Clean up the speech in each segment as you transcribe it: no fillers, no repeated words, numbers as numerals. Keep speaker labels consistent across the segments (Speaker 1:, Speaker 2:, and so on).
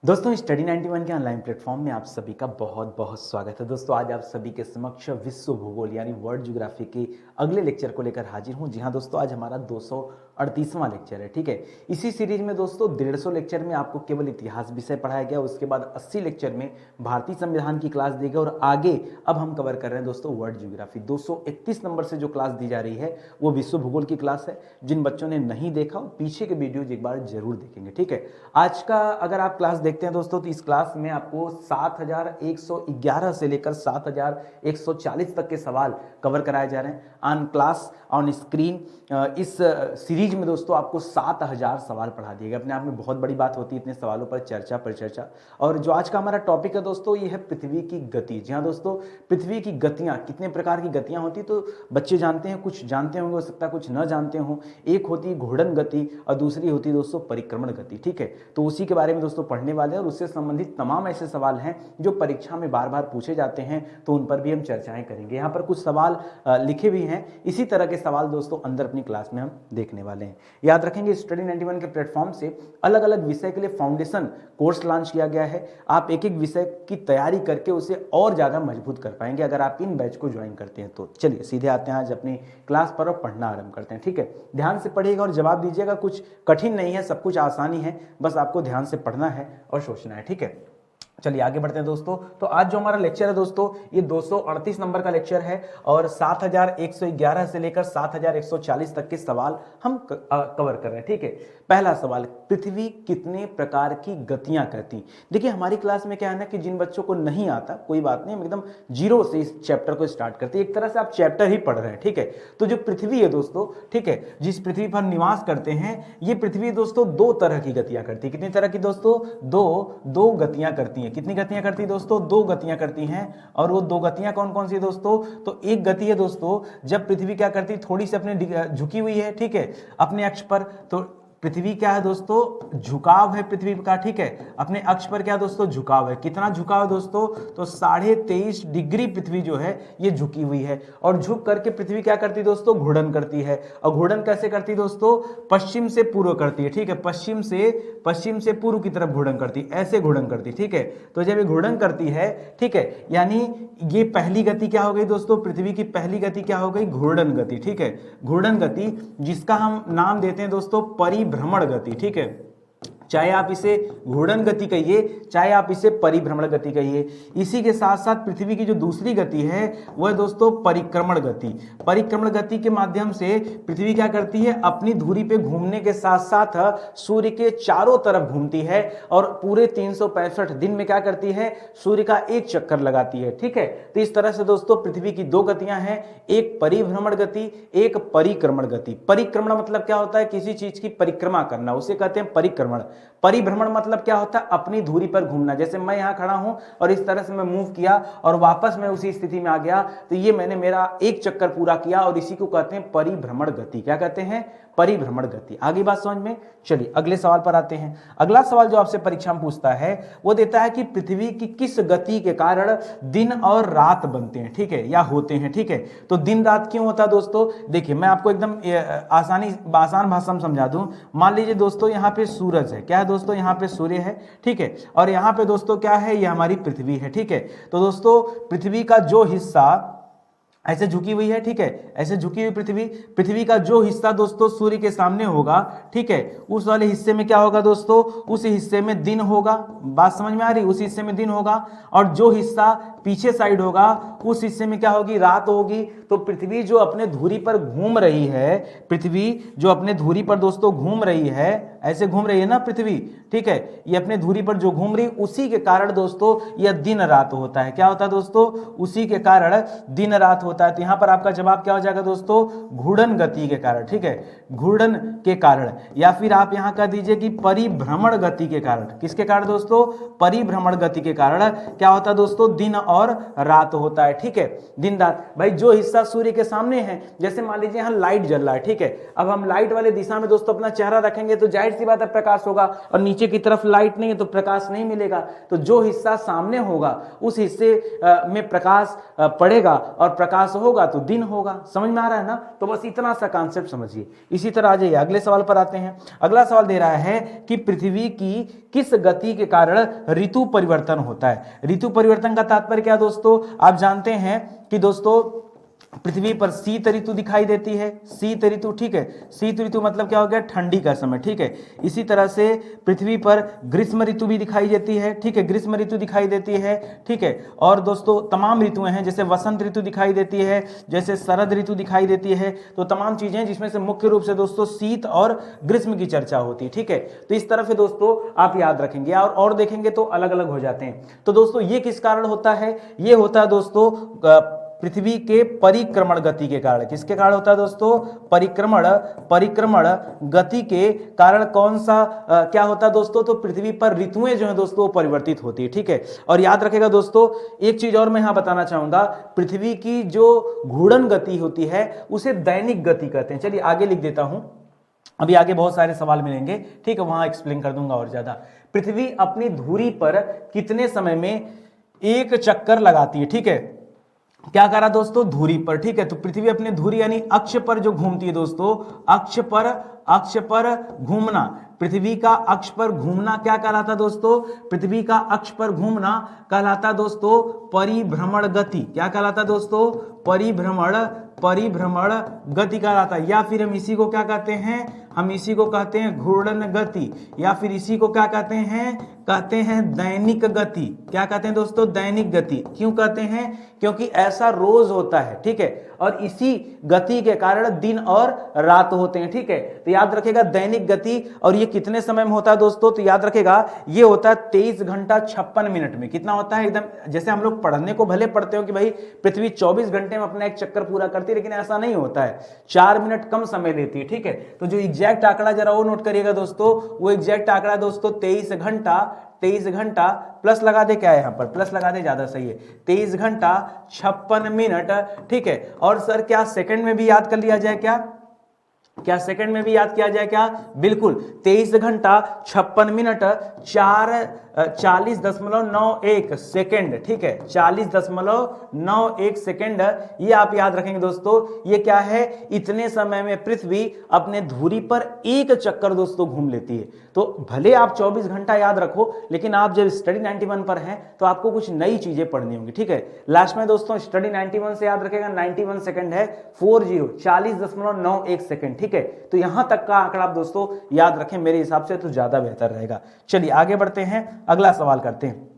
Speaker 1: दोस्तों स्टडी 91 के online platform में आप सभी का बहुत बहुत स्वागत है। दोस्तों आज आप सभी के समक्ष विश्व भूगोल यानी वर्ल्ड ज्योग्राफी के अगले लेक्चर को लेकर हाजिर हूं। जी हाँ दोस्तों, आज हमारा 238वां लेक्चर है। ठीक है, इसी सीरीज में दोस्तों 150 लेक्चर में आपको केवल इतिहास विषय पढ़ाया गया, उसके बाद 80 लेक्चर में भारतीय संविधान की क्लास दी गई और आगे अब हम कवर कर रहे हैं दोस्तों वर्ल्ड ज्योग्राफी। 231 नंबर से जो क्लास दी जा रही है वो विश्व भूगोल की क्लास है। जिन बच्चों ने नहीं देखा पीछे के वीडियोज एक बार जरूर देखेंगे। ठीक है, आज का अगर आप क्लास देखते हैं दोस्तों तो इस क्लास में आपको 7111 से लेकर 7140 तक के सवाल कवर कराए जा रहे हैं ऑन क्लास ऑन स्क्रीन। इस सीरीज में दोस्तों आपको 7000 सवाल पढ़ा दिए गए। अपने आप में बहुत बड़ी बात होती है इतने सवालों पर चर्चा परिचर्चा। और जो आज का हमारा टॉपिक है दोस्तों ये है पृथ्वी की गति। जी हाँ दोस्तों, पृथ्वी की गतियां, कितने प्रकार की गतियां होती तो बच्चे जानते हैं, कुछ जानते होंगे, हो सकता है कुछ न जानते हो। एक होती है घूर्णन गति और दूसरी होती है दोस्तों परिक्रमण गति। ठीक है, तो उसी के बारे में दोस्तों पढ़ने वाले हैं और उससे संबंधित तमाम ऐसे सवाल हैं जो परीक्षा में बार बार पूछे जाते हैं, तो उन पर भी हम चर्चाएं करेंगे। यहाँ पर कुछ सवाल लिखे भी हैं, इसी तरह के सवाल दोस्तों अंदर अपनी क्लास में हम देखने वाले हैं। याद रखेंगे स्टडी 91 के प्लेटफॉर्म से अलग अलग विषय के लिए फाउंडेशन कोर्स लॉन्च किया गया है। आप एक एक विषय की तैयारी करके उसे और ज्यादा मजबूत कर पाएंगे अगर आप इन बैच को ज्वाइन करते हैं। तो चलिए सीधे आते हैं आज अपनी क्लास पर और पढ़ना आरंभ करते हैं। ठीक है, ध्यान से पढ़िएगा और जवाब दीजिएगा। कुछ कठिन नहीं है, सब कुछ आसानी है, बस आपको ध्यान से पढ़ना है और सोचना है। ठीक है, चलिए आगे बढ़ते हैं दोस्तों। तो आज जो हमारा लेक्चर है दोस्तों ये 238 नंबर का लेक्चर है और 7111 से लेकर 7140 तक के सवाल हम कवर कर रहे हैं। ठीक है, पहला सवाल, पृथ्वी कितने प्रकार की गतियां करती। देखिए हमारी क्लास में क्या है ना कि जिन बच्चों को नहीं आता कोई बात नहीं, हम एकदम जीरो से इस चैप्टर को स्टार्ट करते हैं। एक तरह से आप चैप्टर ही पढ़ रहे हैं। ठीक है, तो जो पृथ्वी है दोस्तों, ठीक है, जिस पृथ्वी पर निवास करते हैं ये पृथ्वी दोस्तों दो तरह की गतियां करती है। कितनी तरह की दोस्तों? दो गतियां करती है। कितनी गतियां करती है दोस्तों? दो गतियां करती हैं। और वो दो गतियां कौन कौन सी है दोस्तों? तो एक गति है दोस्तों जब पृथ्वी क्या करती है, थोड़ी सी अपने झुकी हुई है, ठीक है, अपने अक्ष पर। तो पृथ्वी क्या है दोस्तों? झुकाव है पृथ्वी का। ठीक है, अपने अक्ष पर क्या दोस्तों? झुकाव है। कितना झुकाव है दोस्तों? तो 23.5 डिग्री पृथ्वी जो है ये झुकी हुई है। और झुक करके पृथ्वी क्या करती है दोस्तों? घूर्णन करती है। और घूर्णन कैसे करती है दोस्तों? पश्चिम से पूर्व करती है। ठीक है, पश्चिम से पूर्व की तरफ घूर्णन करती है, ऐसे घूर्णन करती है। ठीक है, तो जब ये घूर्णन करती है, ठीक है, यानी ये पहली गति क्या हो गई दोस्तों? पृथ्वी की पहली गति क्या हो गई? घूर्णन गति। ठीक है, घूर्णन गति, जिसका हम नाम देते हैं दोस्तों परिभ्रमण गति। ठीक है, चाहे आप इसे घूर्णन गति कहिए चाहे आप इसे परिभ्रमण गति कहिए। इसी के साथ साथ पृथ्वी की जो दूसरी गति है वह दोस्तों परिक्रमण गति। परिक्रमण गति के माध्यम से पृथ्वी क्या करती है? अपनी धुरी पे घूमने के साथ साथ सूर्य के चारों तरफ घूमती है और पूरे 365 दिन में क्या करती है? सूर्य का एक चक्कर लगाती है। ठीक है, तो इस तरह से दोस्तों पृथ्वी की दो गतियां हैं, एक परिभ्रमण गति, एक परिक्रमण गति। परिक्रमण मतलब क्या होता है? किसी चीज की परिक्रमा करना, उसे कहते हैं परिक्रमण। परिभ्रमण मतलब क्या होता है? अपनी धुरी पर घूमना। जैसे मैं यहां खड़ा हूं और इस तरह से मैं मूव किया और वापस मैं उसी स्थिति में आ गया, तो ये मैंने मेरा एक चक्कर पूरा किया और इसी को कहते हैं परिभ्रमण गति। क्या कहते हैं? परिभ्रमण गति। आगे बात समझ में? चलिए अगले सवाल पर आते हैं। अगला सवाल जो आपसे परीक्षा में पूछता है वो देता है कि पृथ्वी की किस गति के कारण दिन और रात बनते हैं, ठीक है, या होते हैं। ठीक है, तो दिन रात क्यों होता है दोस्तों? देखिए मैं आपको एकदम आसान भाषा में समझा दूं। मान लीजिए दोस्तों यहाँ पे सूरज है, क्या है दोस्तों? यहाँ पे सूर्य है, ठीक है, और यहाँ पे दोस्तों क्या है? ये हमारी पृथ्वी है। ठीक है, तो दोस्तों पृथ्वी का जो हिस्सा ऐसे झुकी हुई है, ठीक है, ऐसे झुकी हुई पृथ्वी का जो हिस्सा दोस्तों सूर्य के सामने होगा, ठीक है, उस वाले हिस्से में क्या होगा दोस्तों? उस हिस्से में दिन होगा। बात समझ में आ रही? उस हिस्से में दिन होगा। और जो हिस्सा पीछे साइड होगा उस हिस्से में क्या होगी? रात होगी। तो पृथ्वी जो अपने धुरी पर घूम रही है, पृथ्वी जो अपने धुरी पर दोस्तों घूम रही है, ऐसे घूम रही है ना पृथ्वी, ठीक है, ये अपने धुरी पर जो घूम रही, उसी के कारण दोस्तों यह दिन रात होता है। क्या होता है दोस्तों? उसी के कारण दिन रात होता है। तो यहां पर आपका जवाब क्या हो जाएगा दोस्तों? घूर्णन गति के कारण। ठीक है, घूर्णन के कारण, या फिर आप यहां कह दीजिए कि परिभ्रमण गति के कारण। किसके कारण दोस्तों? परिभ्रमण गति के कारण क्या होता है दोस्तों? दिन और रात होता है। ठीक है, दिन रात। भाई जो हिस्सा सूर्य के सामने है, जैसे मान लीजिए यहां लाइट जल रहा है, ठीक है, अब हम लाइट वाले दिशा में दोस्तों अपना चेहरा रखेंगे तो जाहिर सी बात है प्रकाश होगा, और नीचे की तरफ लाइट नहीं है तो प्रकाश नहीं मिलेगा। तो जो हिस्सा सामने होगा उस हिस्से में प्रकाश पड़ेगा और प्रकाश होगा तो दिन होगा। समझ में आ रहा है ना? तो बस इतना सा कॉन्सेप्ट समझिए। इसी तरह आ जाइए अगले सवाल पर आते हैं। अगला सवाल दे रहा है कि पृथ्वी की किस गति के कारण ऋतु परिवर्तन होता है। ऋतु परिवर्तन का तात्पर्य क्या दोस्तों? आप जानते हैं कि दोस्तों पृथ्वी पर शीत ऋतु दिखाई देती है, शीत ऋतु, ठीक है। शीत ऋतु मतलब क्या हो गया? ठंडी का समय, ठीक है। इसी तरह से पृथ्वी पर ग्रीष्म ऋतु भी दिखाई देती है, ठीक है, ग्रीष्म ऋतु दिखाई देती है, ठीक है। और दोस्तों तमाम ऋतुएं हैं, जैसे वसंत ऋतु दिखाई देती है, जैसे शरद ऋतु दिखाई देती है। तो तमाम चीजें हैं जिसमें से मुख्य रूप से दोस्तों शीत और ग्रीष्म की चर्चा होती है, ठीक है। तो इस तरह से दोस्तों आप याद रखेंगे और देखेंगे तो अलग अलग हो जाते हैं। तो दोस्तों ये किस कारण होता है? ये होता है दोस्तों पृथ्वी के परिक्रमण गति के कारण। किसके कारण होता है दोस्तों? परिक्रमण गति के कारण कौन सा क्या होता है दोस्तों? तो पृथ्वी पर ऋतुएं जो है दोस्तों परिवर्तित होती है, ठीक है। और याद रखेगा दोस्तों एक चीज और मैं यहां बताना चाहूंगा, पृथ्वी की जो घूर्णन गति होती है उसे दैनिक गति कहते हैं। चलिए आगे लिख देता हूं, अभी आगे बहुत सारे सवाल मिलेंगे, ठीक है, वहां एक्सप्लेन कर दूंगा और ज्यादा। पृथ्वी अपनी धुरी पर कितने समय में एक चक्कर लगाती है, ठीक है। क्या करा दोस्तों? धुरी पर, ठीक है। तो पृथ्वी अपने धुरी यानी अक्ष पर जो घूमती है दोस्तों, अक्ष पर घूमना, पृथ्वी का अक्ष पर घूमना क्या कहलाता दोस्तों? पृथ्वी का अक्ष पर घूमना कहलाता दोस्तों परिभ्रमण गति। क्या कहलाता दोस्तों? परिभ्रमण गति कहलाता है। या फिर हम इसी को क्या कहते हैं? हम इसी को कहते हैं घूर्णन गति, या फिर इसी को क्या कहते हैं? कहते हैं दैनिक गति। क्या कहते हैं दोस्तों? दैनिक गति। क्यों कहते हैं? क्योंकि ऐसा रोज होता है, ठीक है, और इसी गति के कारण दिन और रात होते हैं, ठीक है। तो याद रखेगा दैनिक गति, और ये कितने समय में होता है दोस्तों? तो याद रखेगा ये होता है 23 घंटा 56 मिनट में। कितना होता है? एकदम जैसे हम लोग पढ़ने को भले पढ़ते हो कि भाई पृथ्वी 24 घंटे में अपना एक चक्कर पूरा करती है, लेकिन ऐसा नहीं होता है, 4 मिनट कम समय लेती है, ठीक है। तो जो एग्जैक्ट आंकड़ा जरा वो नोट करिएगा दोस्तों, वो एग्जैक्ट आंकड़ा दोस्तों 23 घंटा प्लस लगा दे, क्या है यहां पर प्लस लगा दे, ज्यादा सही है, 23 घंटा 56 मिनट, ठीक है। और सर क्या सेकंड में भी याद कर लिया जाए? क्या सेकंड में भी याद किया जाए क्या? बिल्कुल, 23 घंटा 56 मिनट 40.91 सेकेंड, ठीक है, 40.91 सेकेंड। ये आप याद रखेंगे दोस्तों। ये क्या है? इतने समय में पृथ्वी अपने धुरी पर एक चक्कर दोस्तों घूम लेती है। तो भले आप 24 घंटा याद रखो, लेकिन आप जब स्टडी 91 पर हैं तो आपको कुछ नई चीजें पढ़नी होंगी, ठीक है। लास्ट में दोस्तों स्टडी 91 से याद रखेगा 91 सेकंड है 40.91 सेकंड, ठीक है। तो यहां तक का आंकड़ा आप दोस्तों याद रखें, मेरे हिसाब से तो ज्यादा बेहतर रहेगा। चलिए आगे बढ़ते हैं, अगला सवाल करते हैं।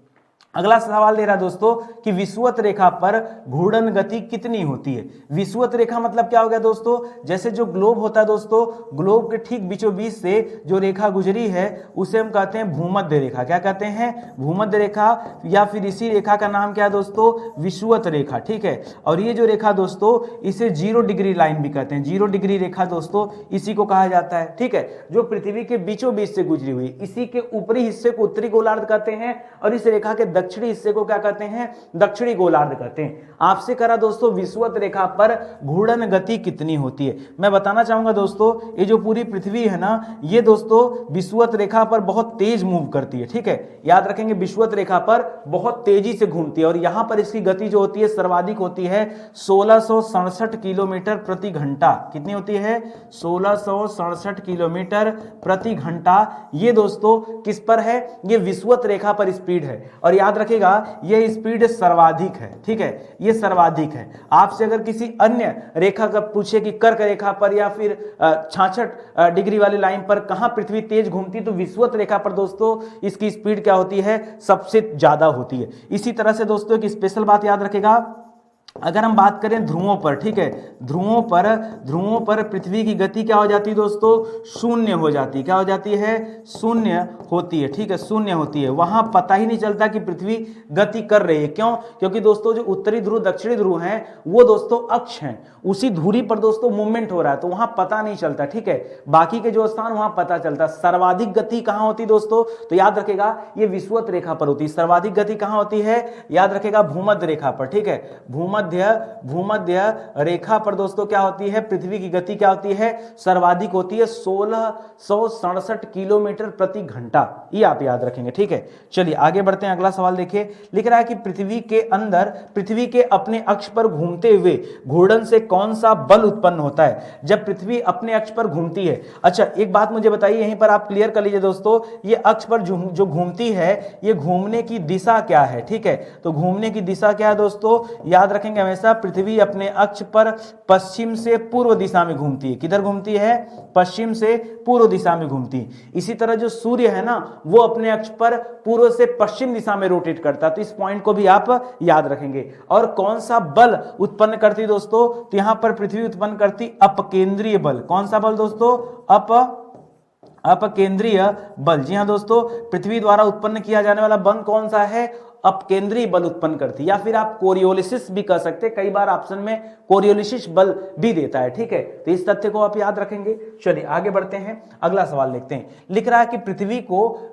Speaker 1: अगला सवाल दे रहा है दोस्तों कि विषुवत रेखा पर घूर्णन गति कितनी होती है। विषुवत रेखा मतलब क्या हो गया दोस्तों? जैसे जो ग्लोब होता है दोस्तों, ग्लोब के ठीक बीचों बीच से जो रेखा गुजरी है उसे हम कहते हैं भूमध्य रेखा। क्या कहते हैं? भूमध्य रेखा, या फिर इसी रेखा का नाम क्या है दोस्तों? विषुवत रेखा, ठीक है। और ये जो रेखा दोस्तों इसे 0 डिग्री लाइन भी कहते हैं। 0 डिग्री रेखा दोस्तों इसी को कहा जाता है, ठीक है, जो पृथ्वी के बीचों बीच से गुजरी हुई। इसी के ऊपरी हिस्से को उत्तरी गोलार्ध कहते हैं, और इस रेखा के दक्षिणी हिस्से को क्या कहते हैं? दक्षिणी गोलार्ध कहते हैं। आपसे करा दोस्तों विषुवत रेखा पर घूर्णन गति कितनी होती है। मैं बताना चाहूंगा दोस्तों, ये जो पूरी पृथ्वी है ना, ये दोस्तों विषुवत रेखा पर बहुत तेज मूव करती है, ठीक है। याद रखेंगे विषुवत रेखा पर बहुत तेजी से घूमती है, और यहां पर इसकी गति जो होती है सर्वाधिक होती है 1667 किलोमीटर प्रति घंटा। कितनी होती है? 1667 किलोमीटर प्रति घंटा। ये दोस्तों किस पर है? ये विषुवत रेखा पर स्पीड है। और याद रखेगा ये स्पीड सर्वाधिक है, ठीक है, ये सर्वाधिक है। आपसे अगर किसी अन्य रेखा का पूछे कि कर्क रेखा पर या फिर 66 डिग्री वाली लाइन पर कहां पृथ्वी तेज घूमती, तो विषुवत रेखा पर दोस्तों इसकी स्पीड क्या होती है? सबसे ज्यादा होती है। इसी तरह से दोस्तों एक स्पेशल बात याद रखेगा, अगर हम बात करें ध्रुवों पर, ठीक है, ध्रुवों पर पृथ्वी की गति क्या हो जाती है दोस्तों? शून्य हो जाती है। क्या हो जाती है? शून्य होती है, ठीक है, शून्य होती है। वहां पता ही नहीं चलता कि पृथ्वी गति कर रही है। क्यों? क्योंकि दोस्तों जो उत्तरी ध्रुव दक्षिणी ध्रुव हैं वो दोस्तों अक्ष हैं, उसी धुरी पर दोस्तों मूवमेंट हो रहा है, तो वहां पता नहीं चलता, ठीक है। बाकी के जो स्थान वहां पता चलता। सर्वाधिक गति कहां होती दोस्तों? तो याद रखेगा ये विषुवत रेखा पर होती है। सर्वाधिक गति कहां होती है? याद रखेगा भूमध्य रेखा पर, ठीक है, भूमध्य भूमध्य रेखा पर दोस्तों क्या होती है, पृथ्वी की गति क्या होती है, सर्वाधिक होती है 1667 किलोमीटर प्रति घंटा। ये आप याद रखेंगे, ठीक है। चलिए आगे बढ़ते हैं, अगला सवाल देखिए। लिख रहा है कि पृथ्वी के अंदर पृथ्वी के अपने अक्ष पर घूमते हुए घूर्णन से कौन सा बल उत्पन्न होता है जब पृथ्वी अपने अक्ष पर घूमती है। अच्छा एक बात मुझे बताइए, यहीं पर आप क्लियर कर लीजिए दोस्तों, ये अक्ष पर जो घूमती है ये घूमने की दिशा क्या है, ठीक है। तो घूमने की दिशा क्या है दोस्तों, याद रखेंगे हमेशा, पृथ्वी अपने अक्ष पर पश्चिम से पूर्व दिशा में घूमती है। किधर घूमती है, पश्चिम से पूर्व दिशा में घूमती है। इसी तरह जो सूर्य है ना वो अपने अक्ष पर पूर्व से पश्चिम दिशा में रोटेट करता है। तो इस पॉइंट को भी आप याद रखेंगे। और कौन सा बल उत्पन्न करती दोस्तों, तो यहां पर पृथ्वी उत्पन्न करती अपकेंद्रीय बल। कौन सा बल दोस्तों, अपकेंद्रीय बल। जी हां दोस्तों, पृथ्वी द्वारा उत्पन्न किया जाने वाला बल कौन सा है, अपकेंद्रीय बल उत्पन्न करती है, या फिर आप कोरियोलिसिस भी कह सकते हैं, कई बार ऑप्शन में कोरियोलिसिस बल भी देता है, ठीक है। तो इस तथ्य को आप याद रखेंगे। चलिए आगे बढ़ते हैं, अगला सवाल देखते हैं। लिख रहा है कि पृथ्वी को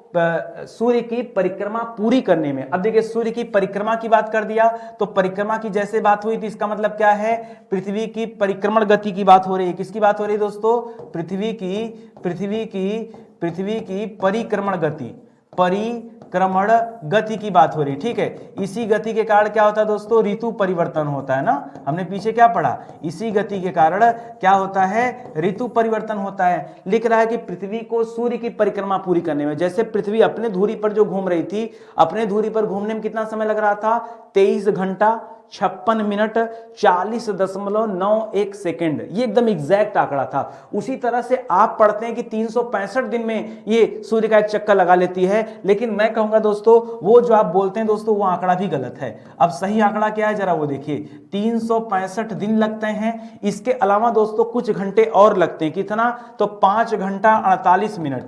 Speaker 1: सूर्य की परिक्रमा पूरी करने में, अब देखिए सूर्य की परिक्रमा की बात कर दिया तो परिक्रमा की जैसे बात हुई थी, इसका मतलब क्या है, पृथ्वी की परिक्रमण गति की बात हो रही है। किसकी बात हो रही है दोस्तों, पृथ्वी की परिक्रमण गति की बात हो रही, ठीक है। इसी गति के कारण क्या होता है दोस्तों, ऋतु परिवर्तन होता है ना, हमने पीछे क्या पढ़ा, इसी गति के कारण क्या होता है, ऋतु परिवर्तन होता है। लिख रहा है कि पृथ्वी को सूर्य की परिक्रमा पूरी करने में, जैसे पृथ्वी अपने धुरी पर जो घूम रही थी, अपने धुरी पर घूमने में कितना समय लग रहा था, 23 घंटा 56 मिनट 40.91 सेकेंड, ये एकदम एग्जैक्ट आंकड़ा था। उसी तरह से आप पढ़ते हैं कि 365 दिन में ये सूर्य का एक चक्कर लगा लेती है, लेकिन मैं कहूंगा दोस्तों वो जो आप बोलते हैं दोस्तों वो आंकड़ा भी गलत है। अब सही आंकड़ा क्या है जरा वो देखिए, 365 दिन लगते हैं। इसके अलावा दोस्तों कुछ घंटे और लगते हैं, कितना, तो 5 घंटा 48 मिनट,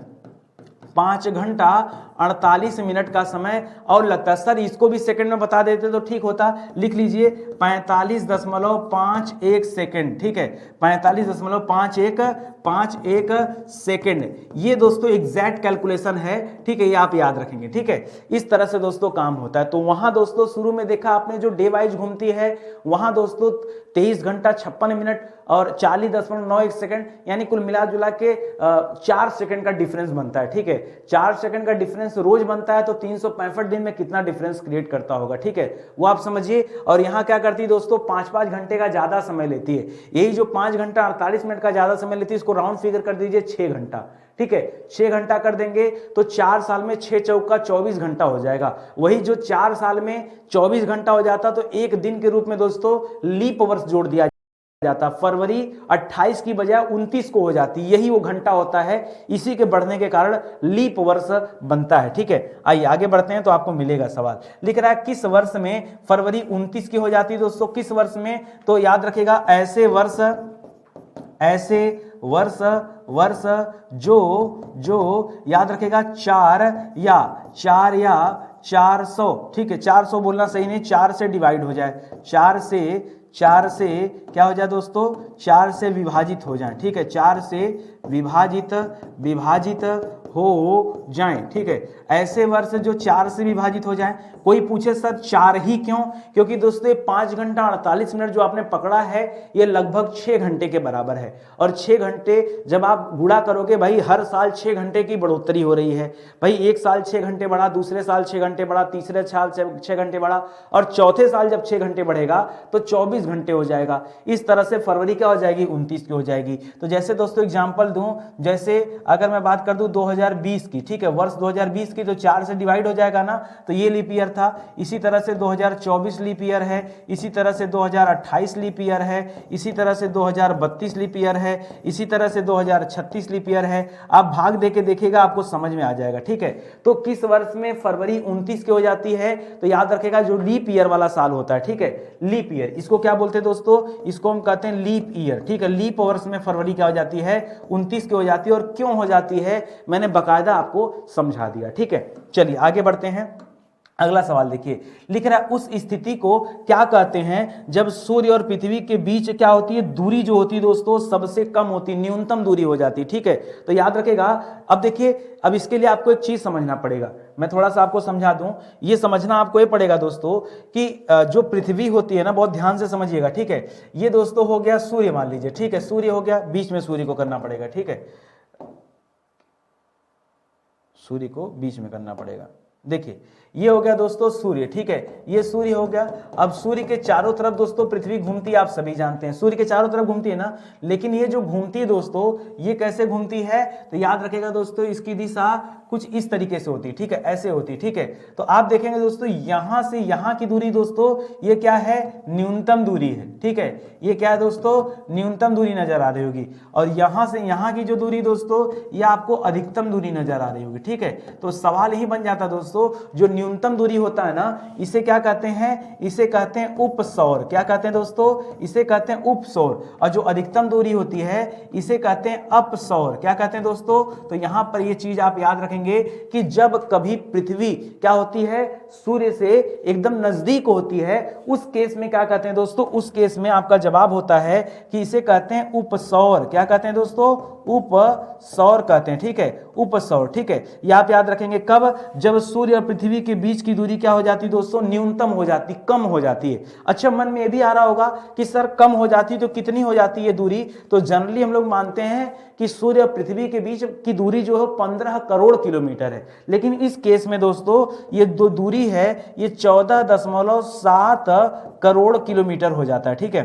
Speaker 1: 5 घंटा 48 मिनट का समय और लगता है। सर इसको भी सेकंड में बता देते तो ठीक होता, लिख लीजिए 45.51 सेकंड, ठीक है, 45.51 सेकंड। ये दोस्तों एग्जैक्ट कैलकुलेशन है, ठीक है, ये आप याद रखेंगे, ठीक है। इस तरह से दोस्तों काम होता है। तो वहां दोस्तों शुरू में देखा आपने जो डे वाइज घूमती है, वहां दोस्तों 23 घंटा 56 मिनट और 40.91 सेकंड, यानी कुल मिला जुला के 4 सेकंड का डिफरेंस बनता है, ठीक है। 4 सेकंड का डिफरेंस रोज बनता है तो 365 दिन में कितना डिफरेंस क्रिएट करता होगा, ठीक है, वो आप समझिए। और यहां क्या करती है दोस्तों, 5-5 घंटे का ज्यादा समय लेती है। यही जो 5 घंटा 48 मिनट का ज्यादा समय लेती है, इसको राउंड फिगर कर दीजिए 6 घंटा, ठीक है, 6 घंटा कर देंगे तो 4 साल में 6 चौका 24 घंटा हो जाएगा। वही जो 4 साल में 24 घंटा हो जाता तो एक दिन के रूप में दोस्तों लीप वर्ष जोड़ दिया जाता, फरवरी 28 की बजाय 29 को हो जाती, यही वो घंटा होता है। इसी के बढ़ने के कारण लीप वर्ष बनता है, ठीक है। आइए आगे बढ़ते हैं तो आपको मिलेगा सवाल। लिख रहा है किस वर्ष में फरवरी 29 की हो जाती है दोस्तों, किस वर्ष में, तो याद रखेगा ऐसे वर्ष जो याद रखेगा 4 या 400, ठीक है, 400 बोलना सही नहीं, 4 से डिवाइड हो जाए, 4 से क्या हो जाए दोस्तों, 4 से विभाजित हो जाए, ठीक है, 4 से विभाजित हो जाएं, ठीक है। ऐसे वर्ष जो 4 से विभाजित हो जाएं। कोई पूछे सर 4 ही क्यों, क्योंकि दोस्तों 5 घंटा 48 मिनट जो आपने पकड़ा है ये लगभग 6 घंटे के बराबर है। और 6 घंटे जब आप गुणा करोगे भाई, हर साल 6 घंटे की बढ़ोतरी हो रही है भाई, एक साल 6 घंटे बढ़ा, दूसरे साल 6 घंटे बढ़ा, तीसरे साल 6 घंटे बढ़ा, और चौथे साल जब 6 घंटे बढ़ेगा तो 24 घंटे हो जाएगा। इस तरह से फरवरी क्या हो जाएगी, 29 की हो जाएगी। तो जैसे दोस्तों एग्जाम्पल दूं, जैसे अगर मैं बात कर दूं 2020 की, ठीक है, वर्ष 2020 की, तो 4 से डिवाइड हो जाएगा ना, तो ये लीप ईयर था। इसी तरह से 2024 लीप ईयर है, इसी तरह से 2028 लीप ईयर है, इसी तरह से 2032 लीप ईयर है, इसी तरह से 2036 लीप ईयर है। आप भाग देके देखिएगा आपको समझ में आ जाएगा, ठीक है। तो किस वर्ष में फरवरी 29 की हो जाती है, तो याद रखेगा जो लीप ईयर वाला साल होता है, ठीक है, लीप ईयर, इसको क्या बोलते हैं दोस्तों, इसको हम कहते हैं लीप ईयर, ठीक है। लीप वर्ष में फरवरी क्या हो जाती है, 29 की हो जाती है। और क्यों हो जाती है मैंने बकायदा आपको समझा दिया, ठीक है। चलिए आगे बढ़ते हैं, अगला सवाल देखिए, लिख रहा है उस स्थिति को क्या कहते हैं जब सूर्य और पृथ्वी के बीच क्या होती है, दूरी जो होती है दोस्तों सबसे कम होती है, न्यूनतम दूरी हो जाती है। ठीक है, तो याद रखेगा। अब देखिए, अब इसके लिए आपको एक चीज समझना पड़ेगा, मैं थोड़ा सा आपको समझा दूं। ये समझना आपको ये पड़ेगा दोस्तों कि जो पृथ्वी होती है ना, बहुत ध्यान से समझिएगा। ठीक है, ये दोस्तों हो गया सूर्य, मान लीजिए। ठीक है, सूर्य हो गया, बीच में सूर्य को करना पड़ेगा। ठीक है, सूर्य को बीच में करना पड़ेगा। देखिए, ये हो गया दोस्तों सूर्य। ठीक है, ये सूर्य हो गया। अब सूर्य के चारों तरफ दोस्तों पृथ्वी घूमती है, आप सभी जानते हैं सूर्य के चारों तरफ घूमती है ना। लेकिन ये जो घूमती है दोस्तों, ये कैसे घूमती है, तो याद रखेगा दोस्तों, इसकी दिशा कुछ इस तरीके से होती है। ठीक है, ऐसे होती है। ठीक है, तो आप देखेंगे दोस्तों, यहां से यहां की दूरी दोस्तों, ये क्या है, न्यूनतम दूरी है। ठीक है, ये क्या है दोस्तों, न्यूनतम दूरी नजर आ रही होगी। और यहां से यहां की जो दूरी दोस्तों, ये आपको अधिकतम दूरी नजर आ रही होगी। ठीक है, तो सवाल यही बन जाता दोस्तों, जो न्यूनतम दूरी होता है ना, इसे क्या कहते हैं, इसे कहते हैं उपसौर। क्या कहते हैं दोस्तों, इसे कहते हैं उपसौर। और जो अधिकतम दूरी होती है, इसे कहते हैं अपसौर। क्या कहते हैं दोस्तों, तो यहां पर ये चीज आप याद रखेंगे कि जब कभी पृथ्वी क्या होती है, सूर्य से एकदम नजदीक होती है, उस केस में क्या कहते हैं दोस्तों, उस केस में आपका जवाब होता है कि इसे कहते हैं उपसौर। क्या कहते हैं दोस्तों, उपसौर कहते हैं। ठीक है, उपसौर। ठीक है, ये आप याद रखेंगे कब, जब सूर्य और पृथ्वी के बीच की दूरी क्या हो जाती है दोस्तों, न्यूनतम हो जाती, कम हो जाती है। अच्छा, मन में ये भी आ रहा होगा कि सर कम हो जाती तो कितनी हो जाती है दूरी, तो जनरली हम लोग मानते हैं कि सूर्य और पृथ्वी के बीच की दूरी जो है 15 करोड़ किलोमीटर है। लेकिन इस केस में दोस्तों ये जो दूरी है, ये 14.7 करोड़ किलोमीटर हो जाता है। ठीक है,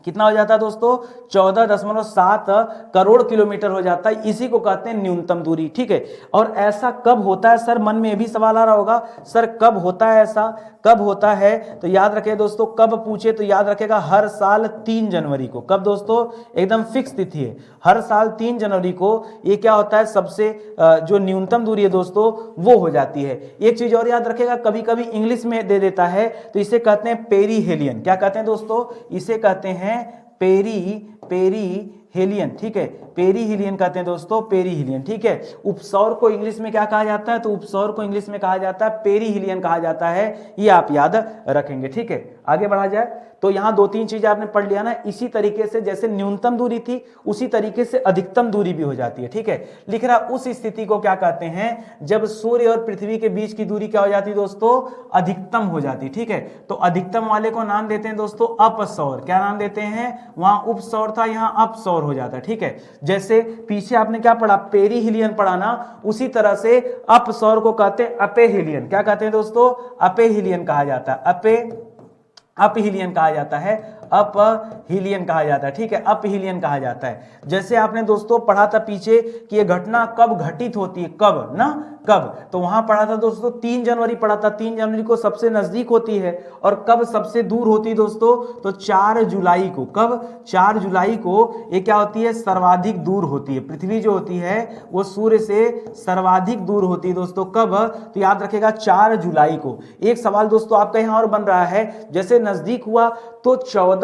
Speaker 1: कितना हो जाता है दोस्तों, 14.7 करोड़ किलोमीटर हो जाता है। इसी को कहते हैं न्यूनतम दूरी। ठीक है, और ऐसा कब होता है सर, मन में भी सवाल आ रहा होगा, सर कब होता है ऐसा, कब होता है, तो याद रखें दोस्तों, कब पूछे तो याद रखेगा हर साल 3 जनवरी को। कब दोस्तों, एकदम फिक्स तिथि है, हर साल 3 जनवरी को ये क्या होता है, सबसे जो न्यूनतम दूरी है दोस्तों वो हो जाती है। एक चीज और याद रखेगा, कभी कभी इंग्लिश में दे देता है, तो इसे कहते हैं पेरीहेलियन। क्या कहते हैं दोस्तों, इसे कहते हैं पेरीहेलियन। ठीक है, पेरीहेलियन कहते हैं दोस्तों, पेरीहेलियन। ठीक है, उपसौर को इंग्लिश में क्या कहा जाता है, तो उपसौर को इंग्लिश में कहा जाता है पेरीहेलियन कहा जाता है, ये आप याद रखेंगे। ठीक है, आगे बढ़ा जाए तो यहां 2-3 चीजें आपने पढ़ लिया ना। इसी तरीके से जैसे न्यूनतम दूरी थी, उसी तरीके से अधिकतम दूरी भी हो जाती है। ठीक है, लिख रहा उस स्थिति को क्या कहते हैं जब सूर्य और पृथ्वी के बीच की दूरी क्या हो जाती है दोस्तों, अधिकतम हो जाती है। ठीक है, तो अधिकतम वाले को नाम देते हैं दोस्तों अपसौर। क्या नाम देते हैं, वहां उपसौर था, यहां अपसौर हो जाता है। ठीक है, जैसे पीछे आपने क्या पढ़ा, पेरीहेलियन पढ़ा ना, उसी तरह से अपसौर को कहते हैं अपेहेलियन। क्या कहते हैं दोस्तों, अपेहेलियन कहा जाता है, अपहीलियन कहा जाता है, अपहीलियन कहा जाता है। ठीक है, अपहीलियन कहा जाता है। जैसे आपने दोस्तों पढ़ा था पीछे कि ये घटना कब घटित होती है, कब ना, कब, तो वहां पढ़ा था दोस्तों 3 जनवरी पढ़ा था, 3 जनवरी को सबसे नजदीक होती है। और कब सबसे दूर होती है दोस्तों, तो 4 जुलाई को। कब, 4 जुलाई को ये क्या होती है, सर्वाधिक दूर होती है। पृथ्वी जो होती है वो सूर्य से सर्वाधिक दूर होती है दोस्तों। कब, तो याद रखेगा 4 जुलाई को। एक सवाल दोस्तों आपका यहां और बन रहा है, जैसे नजदीक हुआ तो 14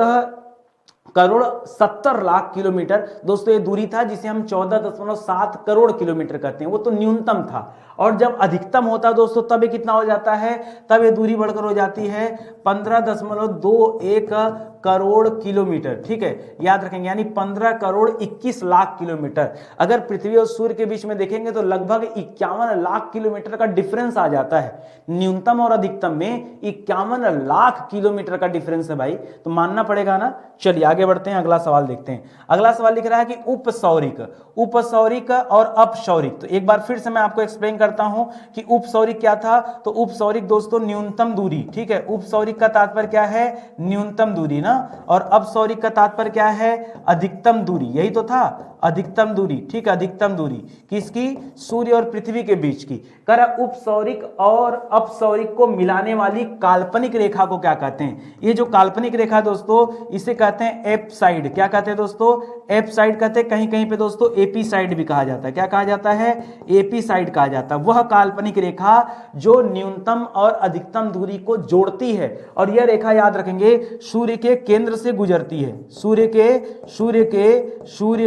Speaker 1: करोड़ 70 लाख किलोमीटर दोस्तों ये दूरी था, जिसे हम 14.7 करोड़ किलोमीटर कहते हैं, वो तो न्यूनतम था। और जब अधिकतम होता है दोस्तों तब ये कितना हो जाता है, तब ये दूरी बढ़कर हो जाती है 15.21 करोड़ किलोमीटर। ठीक है, याद रखेंगे, यानी 15 करोड़ 21 लाख किलोमीटर। अगर पृथ्वी और सूर्य के बीच में देखेंगे तो लगभग 51 लाख किलोमीटर का डिफरेंस आ जाता है। न्यूनतम और अधिकतम में 51 लाख किलोमीटर का डिफरेंस है भाई, तो मानना पड़ेगा ना। चलिए आगे बढ़ते हैं, अगला सवाल देखते हैं। अगला सवाल लिख रहा है कि उपसौरिक, उपसौरिक और अपसौरिक। तो एक बार फिर से मैं आपको एक्सप्लेन करता हूं कि उपसौरिक क्या था। तो उपसौरिक दोस्तों न्यूनतम दूरी। ठीक है, उपसौरिक का तात्पर्य क्या है, न्यूनतम दूरी ना। और अपसौरिक का तात्पर्य क्या है, अधिकतम दूरी, यही तो था, अधिकतम दूरी। ठीक है, अधिकतम दूरी किसकी, सूर्य और पृथ्वी के बीच की। कर उपसौरिक और अपसौरिक को मिलाने वाली काल्पनिक रेखा को क्या कहते हैं, ये जो काल्पनिक रेखा दोस्तों इसे कहते हैं एपसाइड। क्या कहते हैं दोस्तों, एपसाइड कहते हैं, कहीं कहीं पे दोस्तों एपीसाइड भी कहा जाता है। क्या कहा जाता है, एपीसाइड कहा जाता है। वह काल्पनिक रेखा जो न्यूनतम और अधिकतम दूरी को जोड़ती है। और यह रेखा याद रखेंगे सूर्य के केंद्र से गुजरती है, सूर्य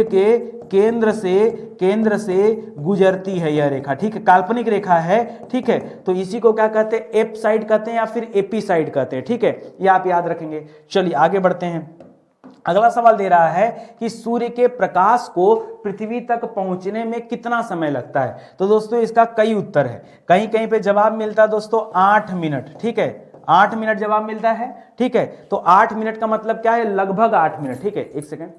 Speaker 1: के केंद्र से गुजरती है यह रेखा, ठीक है, काल्पनिक रेखा है, ठीक है। तो इसी को क्या कहते हैं, एप साइड कहते हैं या फिर एपी साइड कहते हैं, ठीक है, ये आप याद रखेंगे। चलिए आगे बढ़ते हैं। अगला सवाल दे रहा है कि सूर्य के प्रकाश को पृथ्वी तक पहुंचने में कितना समय लगता है। तो दोस्तों इसका कई उत्तर है, कहीं कहीं पे जवाब मिलता है दोस्तों 8 मिनट, ठीक है, 8 मिनट जवाब मिलता है, ठीक है। तो 8 मिनट का मतलब क्या है, लगभग 8 मिनट, ठीक है, एक सेकेंड।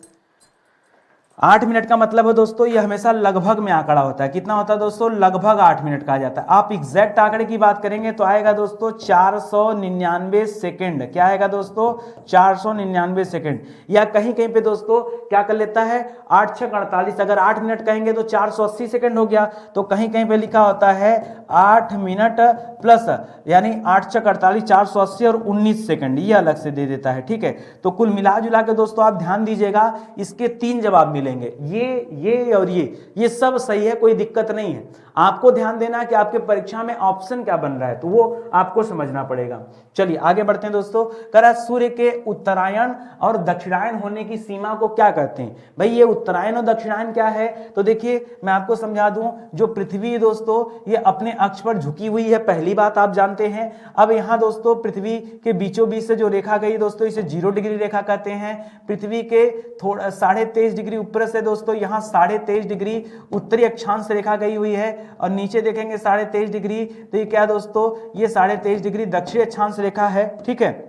Speaker 1: 8 मिनट का मतलब है दोस्तों ये हमेशा लगभग में आंकड़ा होता है, कितना होता है दोस्तों, लगभग 8 मिनट कहा जाता है। आप एग्जैक्ट आंकड़े की बात करेंगे तो आएगा दोस्तों 499 सेकेंड, क्या आएगा दोस्तों, 499 सेकेंड। या कहीं कहीं पे दोस्तों क्या कर लेता है 8 6 48, अगर 8 मिनट कहेंगे तो 480 सेकेंड हो गया। तो कहीं कहीं पे लिखा होता है 8 मिनट प्लस यानी 8 6 48 480 और 19 सेकेंड, ये अलग से दे देता है, ठीक है। तो कुल मिला जुला के दोस्तों आप ध्यान दीजिएगा, इसके 3 जवाब मिलेंगे, ये और ये सब सही है, कोई दिक्कत नहीं है। आपको ध्यान देना कि आपके परीक्षा में ऑप्शन क्या बन रहा है, तो वो आपको समझना पड़ेगा। चलिए आगे बढ़ते हैं दोस्तों। करा सूर्य के उत्तरायण और दक्षिणायन होने की सीमा को क्या कहते हैं। भाई ये उत्तरायण और दक्षिणायन क्या है, तो देखिए मैं आपको समझा दूं, जो पृथ्वी दोस्तों ये अपने अक्ष पर झुकी हुई है, पहली बात आप जानते हैं। अब यहाँ दोस्तों पृथ्वी के बीचों बीच से जो रेखा गई दोस्तों इसे 0 डिग्री रेखा कहते हैं। पृथ्वी के थोड़ा 23.5 डिग्री ऊपर से दोस्तों यहाँ 23.5 डिग्री उत्तरी अक्षांश रेखा गई हुई है, और नीचे देखेंगे 23.5 डिग्री, तो ये क्या दोस्तों, ये 23.5 डिग्री दक्षिणी अक्षांश रेखा है, ठीक है।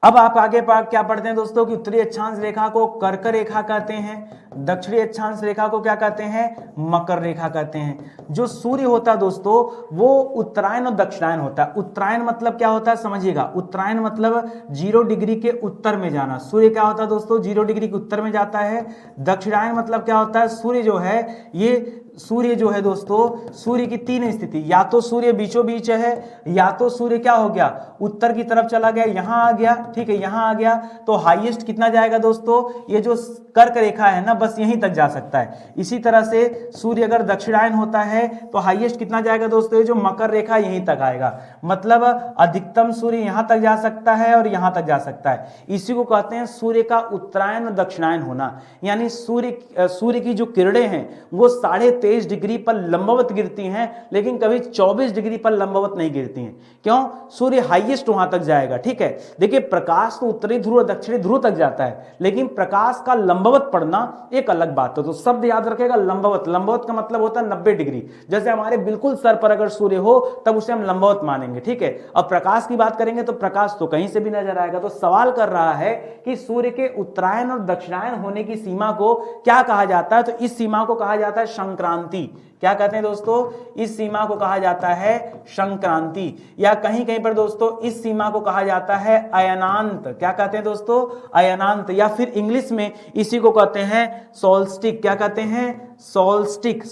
Speaker 1: अब आप आगे क्या पढ़ते हैं दोस्तों कि उत्तरी अक्षांश रेखा को कर्क रेखा कहते हैं, दक्षिणी अक्षांश रेखा को क्या कहते हैं, मकर रेखा कहते हैं। जो सूर्य होता है दोस्तों वो उत्तरायण और दक्षिणायन होता है। उत्तरायण मतलब क्या होता है समझिएगा, उत्तरायण मतलब 0 डिग्री के उत्तर में जाना। सूर्य क्या होता है दोस्तों, 0 डिग्री के उत्तर में जाता है। दक्षिणायन मतलब क्या होता है, सूर्य जो है ये सूर्य जो है दोस्तों, सूर्य की 3 स्थिति, या तो सूर्य बीचों बीच है, या तो सूर्य क्या हो गया उत्तर की तरफ चला गया, यहां आ गया, ठीक है, यहां आ गया। तो हाईएस्ट कितना जाएगा दोस्तों, ये जो कर्क रेखा है ना बस यहीं तक जा सकता है। इसी तरह से सूर्य अगर दक्षिणायन होता है तो हाईएस्ट कितना जाएगा दोस्तों, ये जो मकर रेखा यहीं तक आएगा। मतलब अधिकतम सूर्य यहां तक जा सकता है और यहां तक जा सकता है। इसी को कहते हैं सूर्य का उत्तरायण और दक्षिणायन होना। यानी सूर्य की जो किरणें हैं वो 23.5 डिग्री पर लंबवत गिरती हैं, लेकिन कभी 24 डिग्री पर लंबवत नहीं गिरती हैं। क्यों, सूर्य हाईएस्ट वहां तक जाएगा, ठीक है। देखिए प्रकाश तो उत्तरी ध्रुव और दक्षिणी ध्रुव तक जाता है, लेकिन प्रकाश का लंबवत पड़ना एक अलग बात है। तो शब्द याद रखेगा लंबवत। लंबवत का मतलब होता है 90 डिग्री, जैसे हमारे बिल्कुल सर पर अगर सूर्य हो तब उसे हम लंबवत मानेंगे, ठीक है। अब प्रकाश की बात करेंगे तो प्रकाश तो कहीं से भी नजर आएगा। तो सवाल कर रहा है कि सूर्य के उत्तरायण और दक्षिणायन होने की सीमा को क्या कहा जाता है, तो इस सीमा को कहा जाता है संक्रांति। क्या कहते हैं दोस्तों, इस सीमा को कहा जाता है संक्रांति, या कहीं कहीं पर दोस्तों इस सीमा को कहा जाता है अयनांत। क्या कहते हैं दोस्तों, अयनांत, या फिर इंग्लिश में इसी को कहते हैं सोल्स्टिक। क्या कहते हैं, सोल्स्टिक,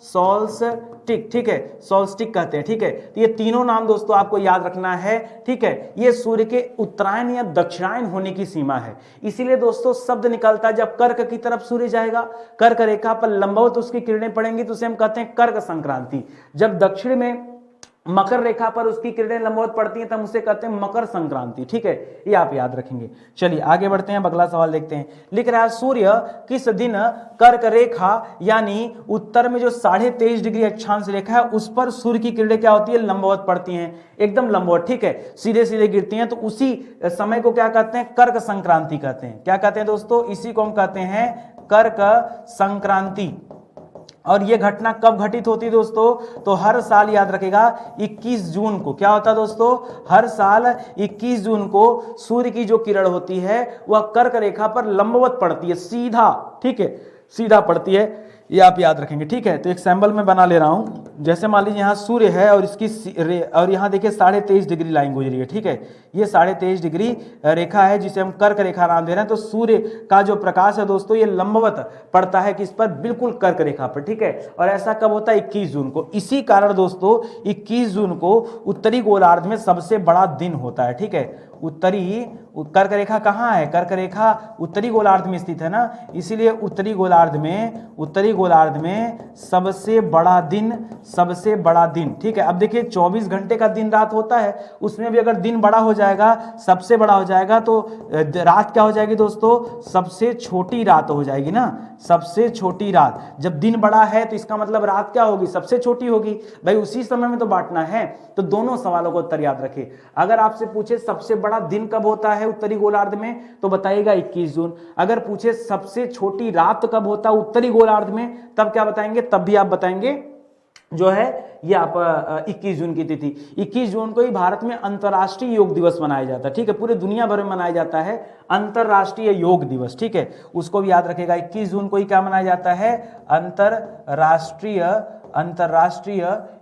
Speaker 1: सोल्स्टिक, ठीक है, सोल्स्टिक कहते हैं, ठीक है। तो ये तीनों नाम दोस्तों आपको याद रखना है, ठीक है। ये सूर्य के उत्तरायण या दक्षिणायन होने की सीमा है। इसीलिए दोस्तों शब्द निकलता है जब कर्क की तरफ सूर्य जाएगा, कर्क रेखा पर लंबवत उसकी किरणें पड़ेंगी तो उसे हम कहते हैं कर्क संक्रांति। जब दक्षिण में मकर रेखा पर उसकी किरणें लंबवत पड़ती हैं तब उसे कहते हैं मकर संक्रांति, ठीक है, ये आप याद रखेंगे। चलिए आगे बढ़ते हैं, अगला सवाल देखते हैं। लिख रहा है सूर्य किस दिन कर्क रेखा यानी उत्तर में जो 23.5 डिग्री अक्षांश रेखा है उस पर सूर्य की किरणें क्या होती है, लंबवत पड़ती हैं, एकदम लंबवत, ठीक है, सीधे सीधे गिरती हैं। तो उसी समय को क्या कहते हैं, कर्क संक्रांति कहते हैं। क्या कहते हैं दोस्तों, इसी को हम कहते हैं कर्क संक्रांति। और ये घटना कब घटित होती है दोस्तों, तो हर साल याद रखेगा 21 जून को। क्या होता है दोस्तों, हर साल 21 जून को सूर्य की जो किरण होती है वह कर्क रेखा पर लंबवत पड़ती है, सीधा, ठीक है, सीधा पड़ती है, ये आप याद रखेंगे, ठीक है। तो एक सैंपल मैं बना ले रहा हूं। जैसे मान लीजिए यहाँ सूर्य है और इसकी और यहाँ देखिए 23.5 डिग्री लाइन गुजरी है, ठीक है। ये 23.5 डिग्री रेखा है जिसे हम कर्क रेखा नाम दे रहे हैं। तो सूर्य का जो प्रकाश है दोस्तों ये लंबवत पड़ता है किस पर, बिल्कुल कर्क रेखा पर, ठीक है। और ऐसा कब होता है, 21 जून को। इसी कारण दोस्तों 21 जून को उत्तरी गोलार्ध में सबसे बड़ा दिन होता है, ठीक है। कर्क रेखा कहाँ है, कर्क रेखा उत्तरी गोलार्ध में स्थित है ना, इसीलिए उत्तरी गोलार्ध में सबसे बड़ा दिन, ठीक है। अब देखिए 24 घंटे का दिन रात होता है, उसमें भी अगर दिन बड़ा हो जाएगा, सबसे बड़ा हो जाएगा, तो रात क्या हो जाएगी दोस्तों, सबसे छोटी रात हो जाएगी ना, सबसे छोटी रात। जब दिन बड़ा है तो इसका मतलब रात क्या होगी, सबसे छोटी होगी। भाई उसी समय में तो बांटना है, तो दोनों सवालों को उत्तर याद रखें। अगर आपसे पूछे सबसे बड़ा दिन कब होता है उत्तरी गोलार्ध में, तो बताइएगा 21 जून। अगर पूछे सबसे छोटी रात कब होता है उत्तरी गोलार्ध में, तब क्या बताएंगे, तब भी आप बताएंगे जो है ये आप 21 जून की तिथि। 21 जून को ही भारत में अंतर्राष्ट्रीय योग दिवस मनाया जाता है, ठीक है, पूरे दुनिया भर में मनाया जाता है अंतर्राष्ट्रीय योग दिवस, ठीक है, उसको भी याद रखेगा। 21 जून को ही क्या मनाया जाता है, अंतर्राष्ट्रीय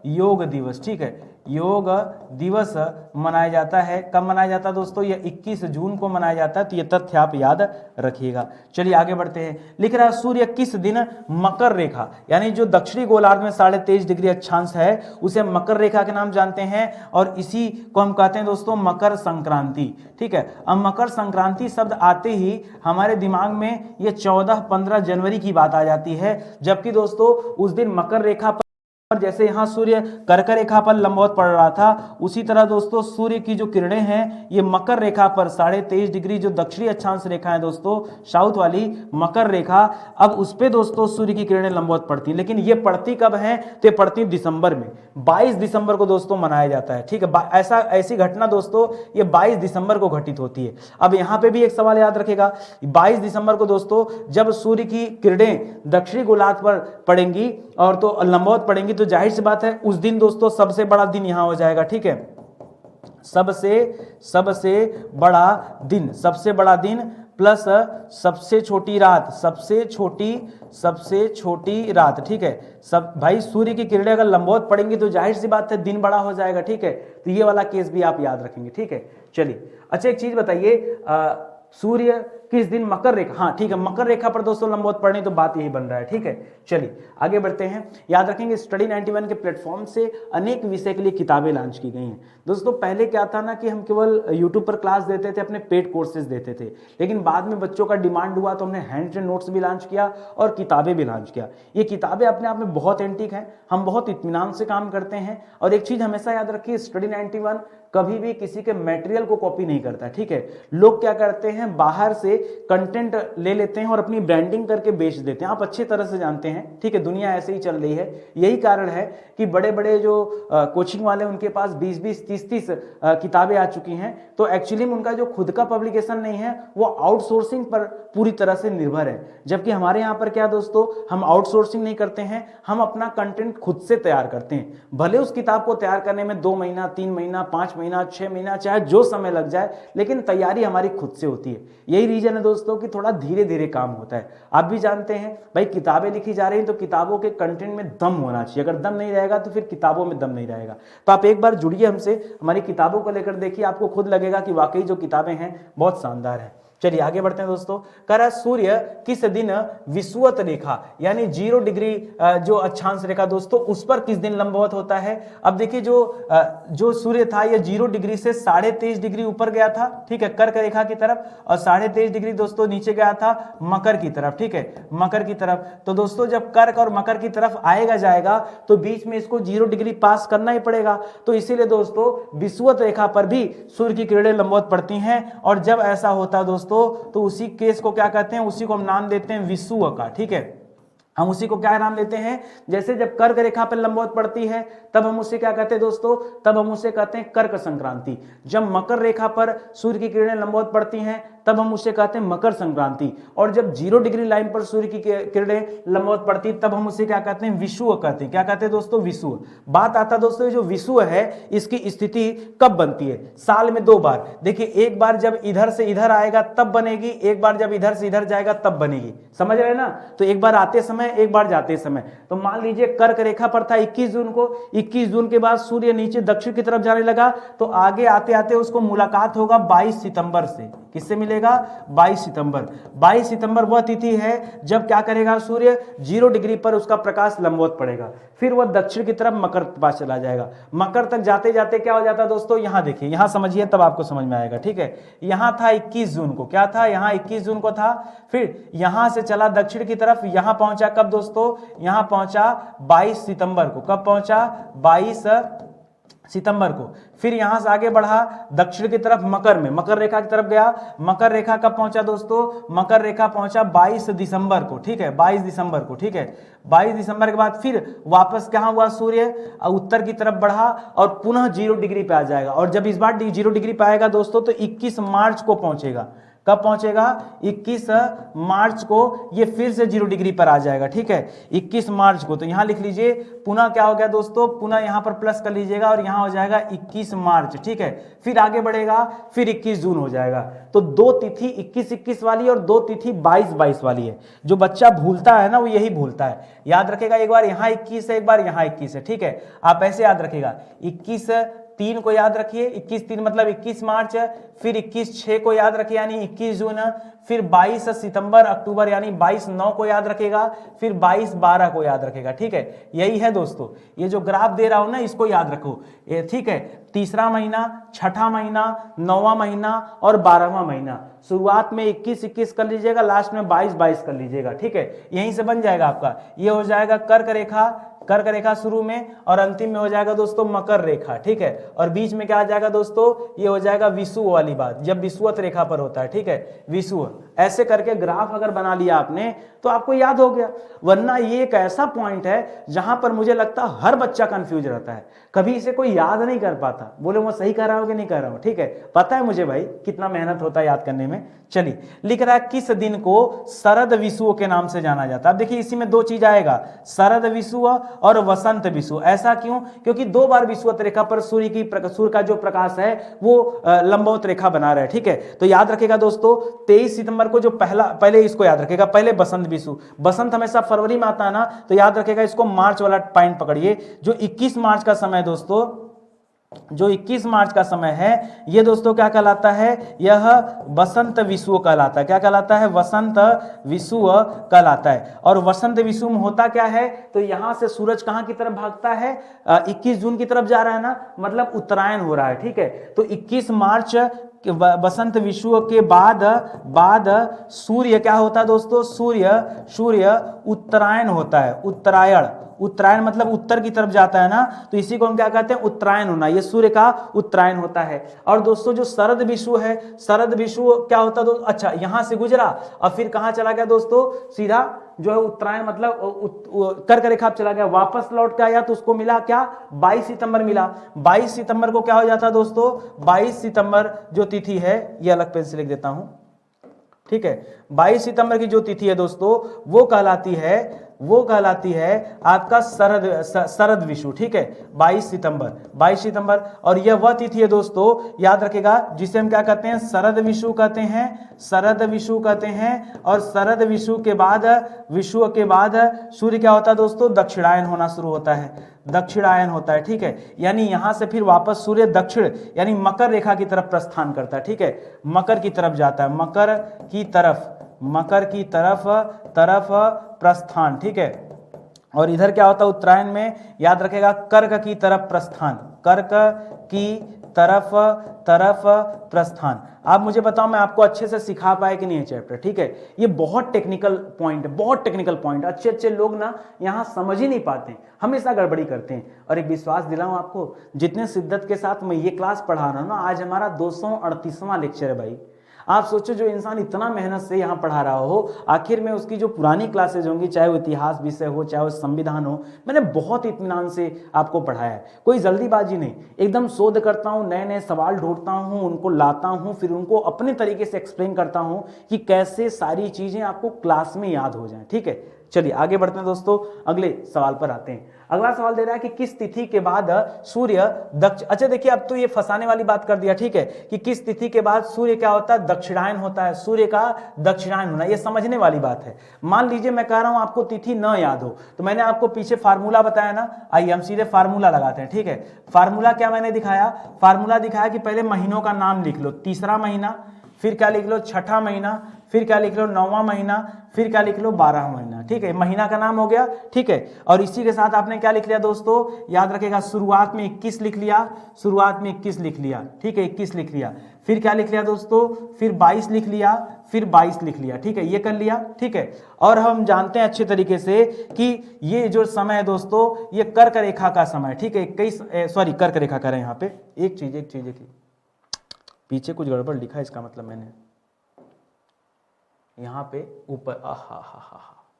Speaker 1: योग दिवस, ठीक है, योग दिवस मनाया जाता है। कब मनाया जाता है दोस्तों, ये 21 जून को मनाया जाता है, तो ये तथ्य आप याद रखिएगा। चलिए आगे बढ़ते हैं। लिख रहा है सूर्य किस दिन मकर रेखा, यानी जो दक्षिणी गोलार्ध में 23.5 डिग्री अक्षांश है उसे मकर रेखा के नाम जानते हैं, और इसी को हम कहते हैं दोस्तों मकर संक्रांति, ठीक है। अब मकर संक्रांति शब्द आते ही हमारे दिमाग में ये 14-15 जनवरी की बात आ जाती है, जबकि दोस्तों उस दिन मकर रेखा पर जैसे यहां सूर्य कर्क रेखा पर लंबवत पड़ रहा था, उसी तरह दोस्तों सूर्य की जो किरणें हैं ये मकर रेखा पर 23.5 डिग्री, जो दक्षिणी अक्षांश रेखा है दोस्तों, साउथ वाली मकर रेखा, अब उस पे दोस्तों सूर्य की किरणें लंबवत पड़ती हैं। लेकिन ये पड़ती कब है, तो ये पड़ती दिसंबर में, 22 दिसंबर को दोस्तों मनाया जाता है, ठीक है। ऐसी घटना दोस्तों ये 22 दिसंबर को घटित होती है। अब यहाँ पे भी एक सवाल याद रखेगा, 22 दिसंबर को दोस्तों जब सूर्य की किरणें दक्षिणी गोलार्ध पर पड़ेंगी और तो लंबवत पड़ेंगी, तो जाहिर सी बात है उस दिन दोस्तों सबसे बड़ा दिन यहां हो जाएगा, ठीक है, सबसे बड़ा दिन प्लस सबसे छोटी रात, ठीक है। सब भाई सूर्य की किरणें अगर लंबवत पड़ेंगी तो जाहिर सी बात है दिन बड़ा हो जाएगा, ठीक है, तो ये वाला केस भी आप याद रखेंगे, ठीक है। चलिए अच्छा एक चीज बताइए, सूर्य किस दिन मकर रेखा, हाँ ठीक है, मकर रेखा पर दोस्तों लंबवत पड़ने, तो बात यही बन रहा है, ठीक है। चलिए आगे बढ़ते हैं। याद रखेंगे स्टडी 91 के प्लेटफॉर्म से अनेक विषय के लिए किताबें लॉन्च की गई हैं दोस्तों। पहले क्या था ना कि हम केवल यूट्यूब पर क्लास देते थे, अपने पेड कोर्सेज देते थे, लेकिन बाद में बच्चों का डिमांड हुआ तो हमने हैंड रिटन नोट्स भी लॉन्च किया और किताबें भी लॉन्च किया। ये किताबें अपने आप में बहुत एंटीक हैं, हम बहुत इत्मीनान से काम करते हैं। और एक चीज हमेशा याद रखिए, स्टडी 91 कभी भी किसी के मटेरियल को कॉपी नहीं करता, ठीक है। लोग क्या करते हैं, बाहर से कंटेंट ले लेते हैं और अपनी ब्रांडिंग करके बेच देते हैं, आप अच्छी तरह से जानते हैं, ठीक है, दुनिया ऐसे ही चल रही है। यही कारण है कि बड़े बड़े जो कोचिंग वाले उनके पास 20-20, 30-30 किताबें आ चुकी हैं, तो एक्चुअली में उनका जो खुद का पब्लिकेशन नहीं है, वो आउटसोर्सिंग पर पूरी तरह से निर्भर है। जबकि हमारे यहाँ पर क्या दोस्तों, हम आउटसोर्सिंग नहीं करते हैं, हम अपना कंटेंट खुद से तैयार करते हैं। भले उस किताब को तैयार करने में 2 महीना, 3 महीना, 5 महीना, 6 महीना, चाहे जो समय लग जाए, लेकिन तैयारी हमारी खुद से होती है। यही रीजन है दोस्तों कि थोड़ा धीरे धीरे काम होता है। आप भी जानते हैं भाई, किताबें लिखी जा रही हैं तो किताबों के कंटेंट में दम होना चाहिए, अगर दम नहीं रहेगा तो फिर किताबों में दम नहीं रहेगा। तो आप एक बार जुड़िए हमसे, हमारी किताबों को लेकर देखिए, आपको खुद लगेगा कि वाकई जो किताबें हैं बहुत शानदार है। चलिए आगे बढ़ते हैं दोस्तों। कह रहा सूर्य किस दिन विषुवत रेखा यानी 0 डिग्री जो अक्षांश रेखा दोस्तों, उस पर किस दिन लंबवत होता है। अब देखिए जो सूर्य था ये 0 डिग्री से 23.5 डिग्री ऊपर गया था, ठीक है, कर्क रेखा की तरफ, और 23.5 डिग्री दोस्तों नीचे गया था मकर की तरफ, ठीक है, मकर की तरफ। तो दोस्तों जब कर्क और मकर की तरफ आएगा जाएगा तो बीच में इसको 0 डिग्री पास करना ही पड़ेगा। तो इसीलिए दोस्तों विषुवत रेखा पर भी सूर्य की किरणें लंबवत पड़ती हैं, और जब ऐसा होता है दोस्तों तो उसी केस को क्या कहते हैं, उसी को हम नाम देते हैं विषुव का, ठीक है। हम उसी को क्या नाम देते हैं, जैसे जब कर्क रेखा पर लंबवत पड़ती है तब हम उसे क्या कहते हैं दोस्तों, तब हम उसे कहते हैं कर्क संक्रांति। जब मकर रेखा पर सूर्य की किरणें लंबवत पड़ती हैं तब हम उसे कहते हैं मकर संक्रांति, और जब 0 डिग्री लाइन पर सूर्य की किरणें लंबवत पड़ती तब हम उसे क्या कहते हैं, विषुव कहते हैं। क्या कहते हैं दोस्तों, विषुव। बात आता दोस्तों जो विषुव है इसकी स्थिति कब बनती है, साल में 2 बार। देखिए एक बार जब इधर से इधर आएगा तब बनेगी, एक बार जब इधर से इधर जाएगा तब बनेगी, समझ रहे हैं ना। तो एक बार आते समय, एक बार जाते समय। तो मान लीजिए कर्क रेखा पर था 21 जून को, 21 जून के बाद सूर्य नीचे दक्षिण की तरफ जाने लगा, तो आगे आते आते उसको मुलाकात होगा 22 सितंबर से। किससे मिलेगा, चलेगा 22 सितंबर। 22 सितंबर वह तिथि है जब क्या करेगा सूर्य 0 डिग्री पर उसका प्रकाश लंबवत पड़ेगा, फिर वह दक्षिण की तरफ मकर के पास चला जाएगा। मकर तक जाते जाते क्या हो जाता है दोस्तों, यहां देखिए, यहां समझिए तब आपको समझ में आएगा, ठीक है। यहां था 21 जून को, क्या था यहां 21 जून को था, फिर यहां से चला दक्षिण की तरफ, यहां पहुंचा कब दोस्तों, यहां पहुंचा 22 सितंबर को। कब पहुंचा, 22 सितंबर को। फिर यहां से आगे बढ़ा दक्षिण की तरफ मकर में, मकर रेखा की तरफ गया। मकर रेखा कब पहुंचा दोस्तों, मकर रेखा पहुंचा 22 दिसंबर को, ठीक है, 22 दिसंबर को, ठीक है। 22 दिसंबर के बाद फिर वापस कहां हुआ सूर्य, उत्तर की तरफ बढ़ा और पुनः 0 डिग्री पे आ जाएगा। और जब इस बार 0 डिग्री पे आएगा दोस्तों तो 21 मार्च को पहुंचेगा। कब पहुंचेगा, 21 मार्च को ये फिर से 0 डिग्री पर आ जाएगा, ठीक है, 21 मार्च को। तो यहां लिख लीजिए, पुनः क्या हो गया दोस्तों, पुनः यहां पर प्लस कर लीजिएगा और यहां हो जाएगा 21 मार्च, ठीक है। फिर आगे बढ़ेगा, फिर 21 जून हो जाएगा। तो दो तिथि 21-21 वाली और दो तिथि 22-22 वाली है। जो बच्चा भूलता है ना वो यही भूलता है, याद रखेगा, एक बार यहां 21 है, एक बार यहां 21 है, ठीक है। आप ऐसे याद रखेगा, 21-3 को याद रखिए, 21-3 मतलब 21 मार्च, फिर 21-6 को याद रखिए यानी 21 जून, फिर 22 सितंबर अक्टूबर यानी 22-9 को याद रखेगा, फिर 22-12 को याद रखेगा, ठीक है। यही है दोस्तों, ये जो ग्राफ दे रहा हूं ना इसको याद रखो, ये ठीक है। तीसरा महीना, छठा महीना, 9वां महीना और 12वां महीना, शुरुआत में 21-21 कर लीजिएगा, लास्ट में 22-22 कर लीजिएगा, ठीक है। यहीं से बन जाएगा आपका, ये हो जाएगा कर्क रेखा, कर्क रेखा शुरू में, और अंतिम में हो जाएगा दोस्तों मकर रेखा, ठीक है। और बीच में क्या आ जाएगा दोस्तों, ये हो जाएगा विषुव वाली बात, जब विषुवत रेखा पर होता है, ठीक है, विषुव। ऐसे करके ग्राफ अगर बना लिया आपने तो आपको याद हो गया। वरना ये एक ऐसा पॉइंट है जहां पर मुझे लगता है हर बच्चा कंफ्यूज रहता है, कभी इसे कोई याद नहीं कर पाता, बोले मैं सही कर रहा हूं कि नहीं कर रहा हूं, ठीक है। पता है मुझे भाई कितना मेहनत होता है याद करने में। चलिए, लिख रहा है किस दिन को शरद विषुव के नाम से जाना जाता है। अब देखिए इसी में दो चीज आएगा, शरद विषुव और वसंत विषुव। ऐसा क्यों, क्योंकि दो बार विषुवत रेखा पर सूर्य का जो प्रकाश है वो लंबवत रेखा बना रहा है, ठीक है। तो याद रखेगा दोस्तों 23 सितंबर को जो पहले इसको याद रखेगा, पहले बसंत विषुव। बसंत हमेशा फरवरी में आता है ना, तो याद रखेगा इसको मार्च वाला पॉइंट पकड़िए। जो 21 मार्च का समय दोस्तों, जो 21 मार्च का समय है ये दोस्तों क्या कहलाता है, यह वसंत विषुव कहलाता है। क्या कहलाता है, वसंत विषुव कहलाता है। और वसंत विषुव में होता क्या है, तो यहां से सूरज कहां की तरफ भागता है, 21 जून की तरफ जा रहा है ना, मतलब उत्तरायण हो रहा है, ठीक है। तो 21 मार्च वसंत विषुव के बाद सूर्य क्या होता है दोस्तों, सूर्य उत्तरायण होता है। उत्तरायण मतलब उत्तर की तरफ जाता है ना, तो इसी को हम क्या कहते हैं, उत्तरायण होना, ये सूर्य का उत्तरायण होता है। और दोस्तों जो शरद विषुव है, शरद विषुव क्या होता है दोस्तों, अच्छा यहां से गुजरा और फिर कहां चला गया दोस्तों, सीधा जो है उत्तरायण मतलब कर्क रेखा चला गया, वापस लौट के आया तो उसको मिला क्या, 22 सितंबर मिला। 22 सितंबर को क्या हो जाता है दोस्तों, 22 सितंबर जो तिथि है, ये अलग पेन से लिख देता हूं, ठीक है। 22 सितंबर की जो तिथि है दोस्तों वो कहलाती है आपका शरद विषुव, ठीक है। 22 सितंबर और यह वह तिथि है दोस्तों, याद रखेगा, जिसे हम क्या कहते हैं, शरद विषुव कहते हैं। और शरद विषुव के बाद सूर्य क्या होता है दोस्तों, दक्षिणायन होना शुरू होता है, ठीक है। यानी यहां से फिर वापस सूर्य दक्षिण यानी मकर रेखा की तरफ प्रस्थान करता है, ठीक है, मकर की तरफ जाता है, मकर की तरफ प्रस्थान, ठीक है। और इधर क्या होता है उत्तरायण में, याद रखेगा, कर्क की तरफ प्रस्थान। आप मुझे बताओ मैं आपको अच्छे से सिखा पाए कि नहीं है चैप्टर, ठीक है। ये बहुत टेक्निकल पॉइंट, अच्छे लोग ना यहाँ समझ ही नहीं पाते, हमेशा गड़बड़ी करते हैं। और एक विश्वास दिलाऊं आपको, जितने शिद्दत के साथ मैं ये क्लास पढ़ा रहा हूं ना, आज हमारा 238वां लेक्चर है भाई। आप सोचो जो इंसान इतना मेहनत से यहाँ पढ़ा रहा हो, आखिर में उसकी जो पुरानी क्लासेज होंगी, चाहे वो इतिहास विषय हो, चाहे वो संविधान हो, मैंने बहुत इत्मीनान से आपको पढ़ाया है, कोई जल्दीबाजी नहीं, एकदम शोध करता हूँ, नए नए सवाल ढूंढता हूँ, उनको लाता हूँ, फिर उनको अपने तरीके से एक्सप्लेन करता हूँ कि कैसे सारी चीजें आपको क्लास में याद हो जाएं, ठीक है। चलिए आगे बढ़ते हैं दोस्तों, अगले सवाल पर आते हैं। अगला सवाल दे रहा है कि किस तिथि के बाद सूर्य अच्छा देखिए, अब तो ये फंसाने वाली बात कर दिया, ठीक है, कि किस तिथि के बाद सूर्य क्या होता है, दक्षिणायन होता है, सूर्य का दक्षिणायन होना, ये समझने वाली बात है। मान लीजिए मैं कह रहा हूं आपको तिथि न याद हो, तो मैंने आपको पीछे फार्मूला बताया ना, आइए हम सीधे फार्मूला लगाते हैं, ठीक है। फार्मूला क्या मैंने दिखाया, फार्मूला दिखाया कि पहले महीनों का नाम लिख लो, तीसरा महीना, फिर क्या लिख लो 6ठा महीना, फिर क्या लिख लो 9वां महीना, फिर क्या लिख लो 12वां महीना, ठीक है, महीना का नाम हो गया, ठीक है। और इसी के साथ आपने क्या लिख लिया दोस्तों, याद रखेगा शुरुआत में 21 लिख लिया, शुरुआत में 21 लिख लिया, ठीक है, 21 लिख लिया, फिर क्या लिख लिया दोस्तों, फिर 22 लिख लिया, फिर 22 लिख लिया, ठीक है, ये कर लिया, ठीक है। और हम जानते हैं अच्छे तरीके से कि ये जो समय है दोस्तों ये कर्क रेखा का समय, ठीक है, 21 सॉरी कर्क रेखा करें यहाँ पे, एक चीज पीछे कुछ गड़बड़ लिखा है, इसका मतलब मैंने यहाँ पे ऊपर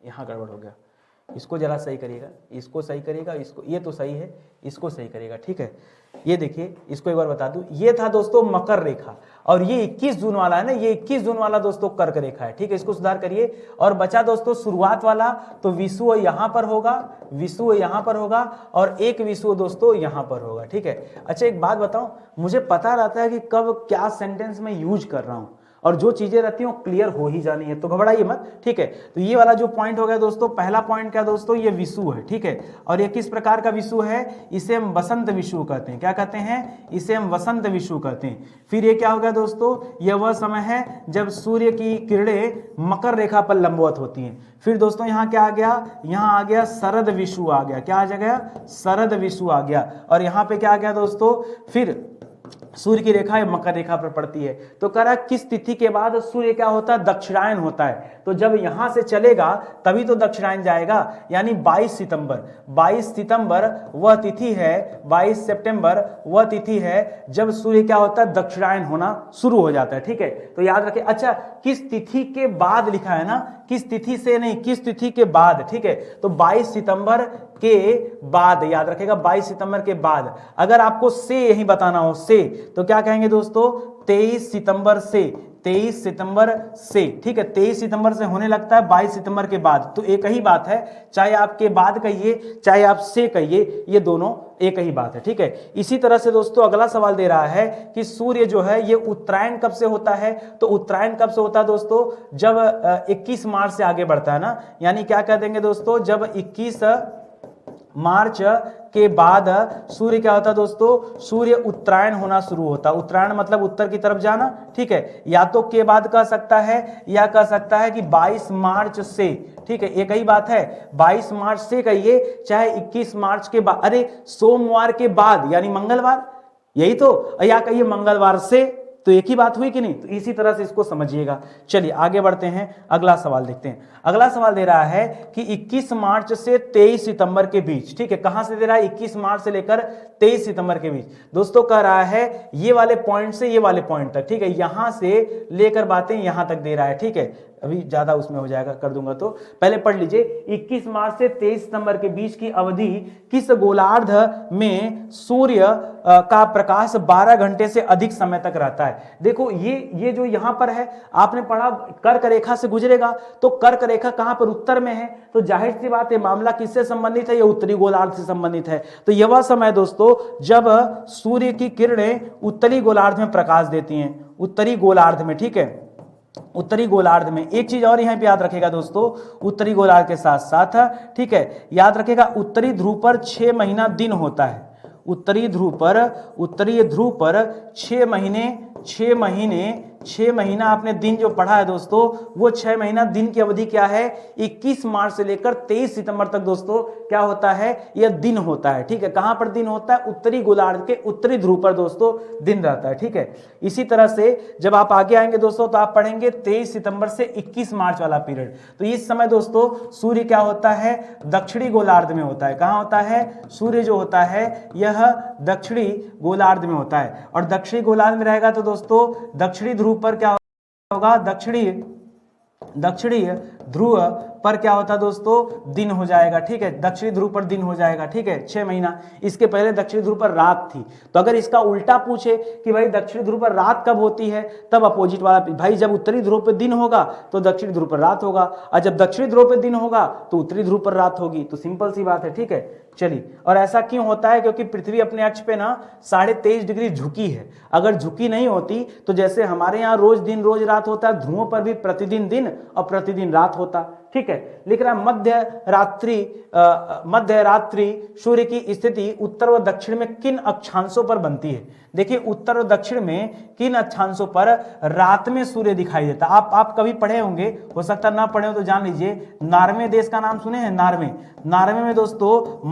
Speaker 1: यहाँ गड़बड़ हो गया, इसको जरा सही करिएगा, इसको सही करिएगा, इसको, ये तो सही है, इसको सही करिएगा, ठीक है। ये देखिए, इसको एक बार बता दूं, ये था दोस्तों मकर रेखा, और ये 21 जून वाला है ना, ये 21 जून वाला दोस्तों कर्क रेखा है, ठीक है, इसको सुधार करिए। और बचा दोस्तों शुरुआत वाला, तो विषुव यहाँ पर होगा, विषुव यहाँ पर होगा, और एक विषुव दोस्तों यहाँ पर होगा, ठीक है। अच्छा एक बात बताऊं, मुझे पता रहता है कि कब क्या सेंटेंस में यूज कर रहा हूं, और जो चीजें रहती हैं वो क्लियर हो ही जानी है, तो घबराइए मत, ठीक है। तो ये वाला जो पॉइंट हो गया दोस्तों, पहला पॉइंट क्या दोस्तों, ये विषुव है, ठीक है। और ये किस प्रकार का विषुव है, इसे हम वसंत विषुव कहते हैं, क्या कहते हैं, इसे हम वसंत विषुव कहते हैं। फिर ये क्या हो गया दोस्तों, ये वह समय है जब सूर्य की किरणें मकर रेखा पर लंबवत होती हैं। फिर दोस्तों यहाँ क्या आ गया, यहाँ आ गया शरद विषुव आ गया, क्या आ गया, शरद विषुव आ गया। और यहाँ पे क्या आ गया दोस्तों, फिर सूर्य की रेखा मकर रेखा पर पड़ती है, तो कह रहा किस तिथि के बाद सूर्य क्या होता है, दक्षिणायन होता है। तो जब यहां से चलेगा तभी तो दक्षिणायन जाएगा, यानी 22 सितंबर, 22 सितंबर वह तिथि है, 22 सितंबर वह तिथि है जब सूर्य क्या होता है, दक्षिणायन होना शुरू हो जाता है, ठीक है। तो याद रखें, अच्छा किस तिथि के बाद लिखा है ना, किस तिथि से नहीं, किस तिथि के बाद, ठीक है। तो 22 सितंबर के बाद, याद रखेगा 22 सितंबर के बाद। अगर आपको से यही बताना हो, से, तो क्या कहेंगे दोस्तों, 23 सितंबर से, 23 सितंबर से, ठीक है, 23 सितंबर से होने लगता है 22 सितंबर के बाद। तो एक ही बात है, चाहे आपके बाद कहिए चाहे आप से कहिए, ये दोनों एक ही बात है, ठीक है। इसी तरह से दोस्तों अगला सवाल दे रहा है कि सूर्य जो है ये उत्तरायण कब से होता है, तो उत्तरायण कब से होता है दोस्तों, जब 21 मार्च से आगे बढ़ता है ना, यानी क्या कह देंगे दोस्तों, जब 21 मार्च के बाद सूर्य क्या होता है दोस्तों, सूर्य उत्तरायण होना शुरू होता है। उत्तरायण मतलब उत्तर की तरफ जाना, ठीक है, या तो के बाद कह सकता है या कह सकता है कि 22 मार्च से, ठीक है, एक ही बात है, 22 मार्च से कहिए चाहे 21 मार्च के बाद, अरे सोमवार के बाद यानी मंगलवार, यही तो, या कहिए मंगलवार से, तो एक ही बात हुई कि नहीं। तो इसी तरह से इसको समझिएगा। चलिए आगे बढ़ते हैं, अगला सवाल देखते हैं। अगला सवाल दे रहा है कि 21 मार्च से 23 सितंबर के बीच, ठीक है, कहां से दे रहा है, 21 मार्च से लेकर 23 सितंबर के बीच दोस्तों, कह रहा है ये वाले पॉइंट से ये वाले पॉइंट तक, ठीक है, यहां से लेकर बातें यहां तक दे रहा है, ठीक है। अभी ज्यादा उसमें हो जाएगा, कर दूंगा, तो पहले पढ़ लीजिए, 21 मार्च से 23 सितंबर के बीच की अवधि किस गोलार्ध में सूर्य का प्रकाश 12 घंटे से अधिक समय तक रहता है। देखो ये जो यहां पर है, आपने पढ़ा कर्क रेखा से गुजरेगा, तो कर्क रेखा कहां पर, उत्तर में है, तो जाहिर सी बात है मामला किससे संबंधित है, ये उत्तरी गोलार्ध से संबंधित है। तो यह वह समय दोस्तों जब सूर्य की किरणें उत्तरी गोलार्ध में प्रकाश देती हैं, उत्तरी गोलार्ध में, ठीक है, उत्तरी गोलार्ध में। एक चीज और यहां पे याद रखेगा दोस्तों, उत्तरी गोलार्ध के साथ साथ, ठीक है, याद रखेगा उत्तरी ध्रुव पर 6 महीना दिन होता है, उत्तरी ध्रुव पर 6 महीना आपने दिन जो पढ़ा है दोस्तों, वो 6 महीना दिन की अवधि क्या है, 21 मार्च से लेकर 23 सितंबर तक दोस्तों क्या होता है, यह दिन होता है, ठीक है। कहां पर दिन होता है, उत्तरी गोलार्ध के उत्तरी ध्रुव पर दोस्तों दिन रहता है, ठीक है। इसी तरह से जब आप आगे आएंगे दोस्तों तो आप पढ़ेंगे 23 सितंबर से 21 मार्च वाला पीरियड। तो इस समय दोस्तों सूर्य क्या होता है, दक्षिणी गोलार्ध में होता है। कहां होता है, सूर्य जो होता है यह दक्षिणी गोलार्ध में होता है, और दक्षिणी गोलार्ध में रहेगा तो दोस्तों दक्षिणी ध्रुव पर क्या होगा, दक्षिणी ध्रुव पर क्या होता है दोस्तों, दिन हो जाएगा, ठीक है, दक्षिणी ध्रुव पर दिन हो जाएगा, ठीक है, 6 महीना। इसके पहले दक्षिणी ध्रुव पर रात थी। तो अगर इसका उल्टा पूछे कि भाई दक्षिणी ध्रुव पर रात कब होती है, तब अपोजिट वाला, भाई जब उत्तरी ध्रुव पर दिन होगा तो दक्षिणी ध्रुव पर रात होगा, और जब दक्षिणी ध्रुव पर दिन होगा तो उत्तरी ध्रुव पर रात होगी। तो सिंपल सी बात है, ठीक है। चलिए, और ऐसा क्यों होता है? क्योंकि पृथ्वी अपने अक्ष पे ना 23.5 डिग्री झुकी है। अगर झुकी नहीं होती तो जैसे हमारे यहाँ रोज दिन रोज रात होता है, ध्रुवों पर भी प्रतिदिन दिन और प्रतिदिन रात होता। ठीक है, लिख रहा है मध्य रात्रि सूर्य की स्थिति उत्तर व दक्षिण में किन अक्षांशों पर बनती है? देखिए, उत्तर और दक्षिण में किन अक्षांशों पर रात में सूर्य दिखाई देता? आप कभी पढ़े होंगे, हो सकता ना पढ़े हो तो जान लीजिए। नॉर्वे देश का नाम सुने हैं? नॉर्वे में दोस्तों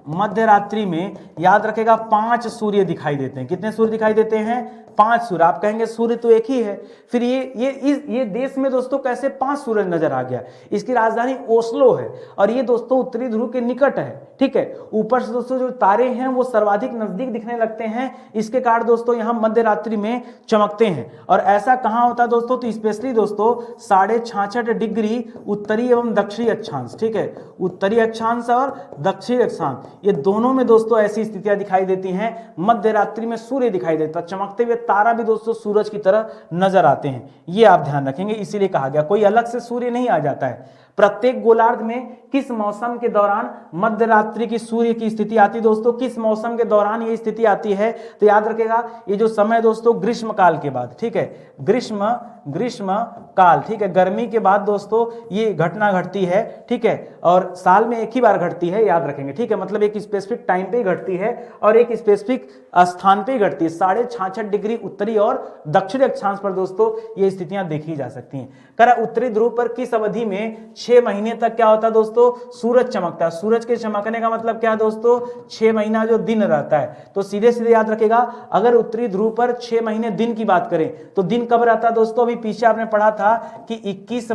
Speaker 1: मध्य रात्रि में याद रखेगा 5 सूर्य दिखाई देते हैं। कितने सूर्य दिखाई देते हैं? 5 सूर्य। आप कहेंगे सूर्य तो एक ही है, फिर ये देश में दोस्तों कैसे 5 सूर्य नजर आ गया? इसकी राजधानी ओस्लो है और ये दोस्तों उत्तरी ध्रुव के निकट है। ठीक है, ऊपर से दोस्तों जो तारे हैं वो सर्वाधिक नजदीक दिखने लगते हैं, इसके कारण दोस्तों यहाँ मध्य रात्रि में चमकते हैं। और ऐसा कहाँ होता है दोस्तों? तो स्पेशली दोस्तों 66.5 डिग्री उत्तरी एवं दक्षिणी अक्षांश। ठीक है, उत्तरी अक्षांश और दक्षिणी अक्षांश, ये दोनों में दोस्तों ऐसी स्थितियां दिखाई देती हैं। मध्य रात्रि में सूर्य दिखाई देता, चमकते हुए तारा भी दोस्तों सूरज की तरह नजर आते हैं। ये आप ध्यान रखेंगे, इसीलिए कहा गया कोई अलग से सूर्य नहीं आ जाता है। प्रत्येक गोलार्ध में किस मौसम के दौरान मध्य रात्रि की सूर्य की स्थिति आती है दोस्तों? किस मौसम के दौरान ये स्थिति आती है? तो याद रखेगा ये जो समय दोस्तों ग्रीष्म काल के बाद। ठीक है, ग्रीष्म काल। ठीक है, गर्मी के बाद दोस्तों ये घटना घटती है। ठीक है, और साल में एक ही बार घटती है, याद रखेंगे। ठीक है, मतलब एक स्पेसिफिक टाइम पे घटती है और एक स्पेसिफिक स्थान पे घटती है। 66.5 डिग्री उत्तरी और दक्षिणी अक्षांश पर दोस्तों ये स्थितियां देखी जा सकती हैं। करा उत्तरी ध्रुव पर किस अवधि में 6 महीने तक क्या होता है दोस्तों? सूरज चमकता है। सूरज के चमकने का मतलब क्या है दोस्तों? 6 महीना जो दिन रहता है। तो सीधे सीधे याद रखेगा, अगर उत्तरी ध्रुव पर 6 महीने दिन की बात करें तो दिन कब रहता है दोस्तों? अभी पीछे आपने पढ़ा था कि 21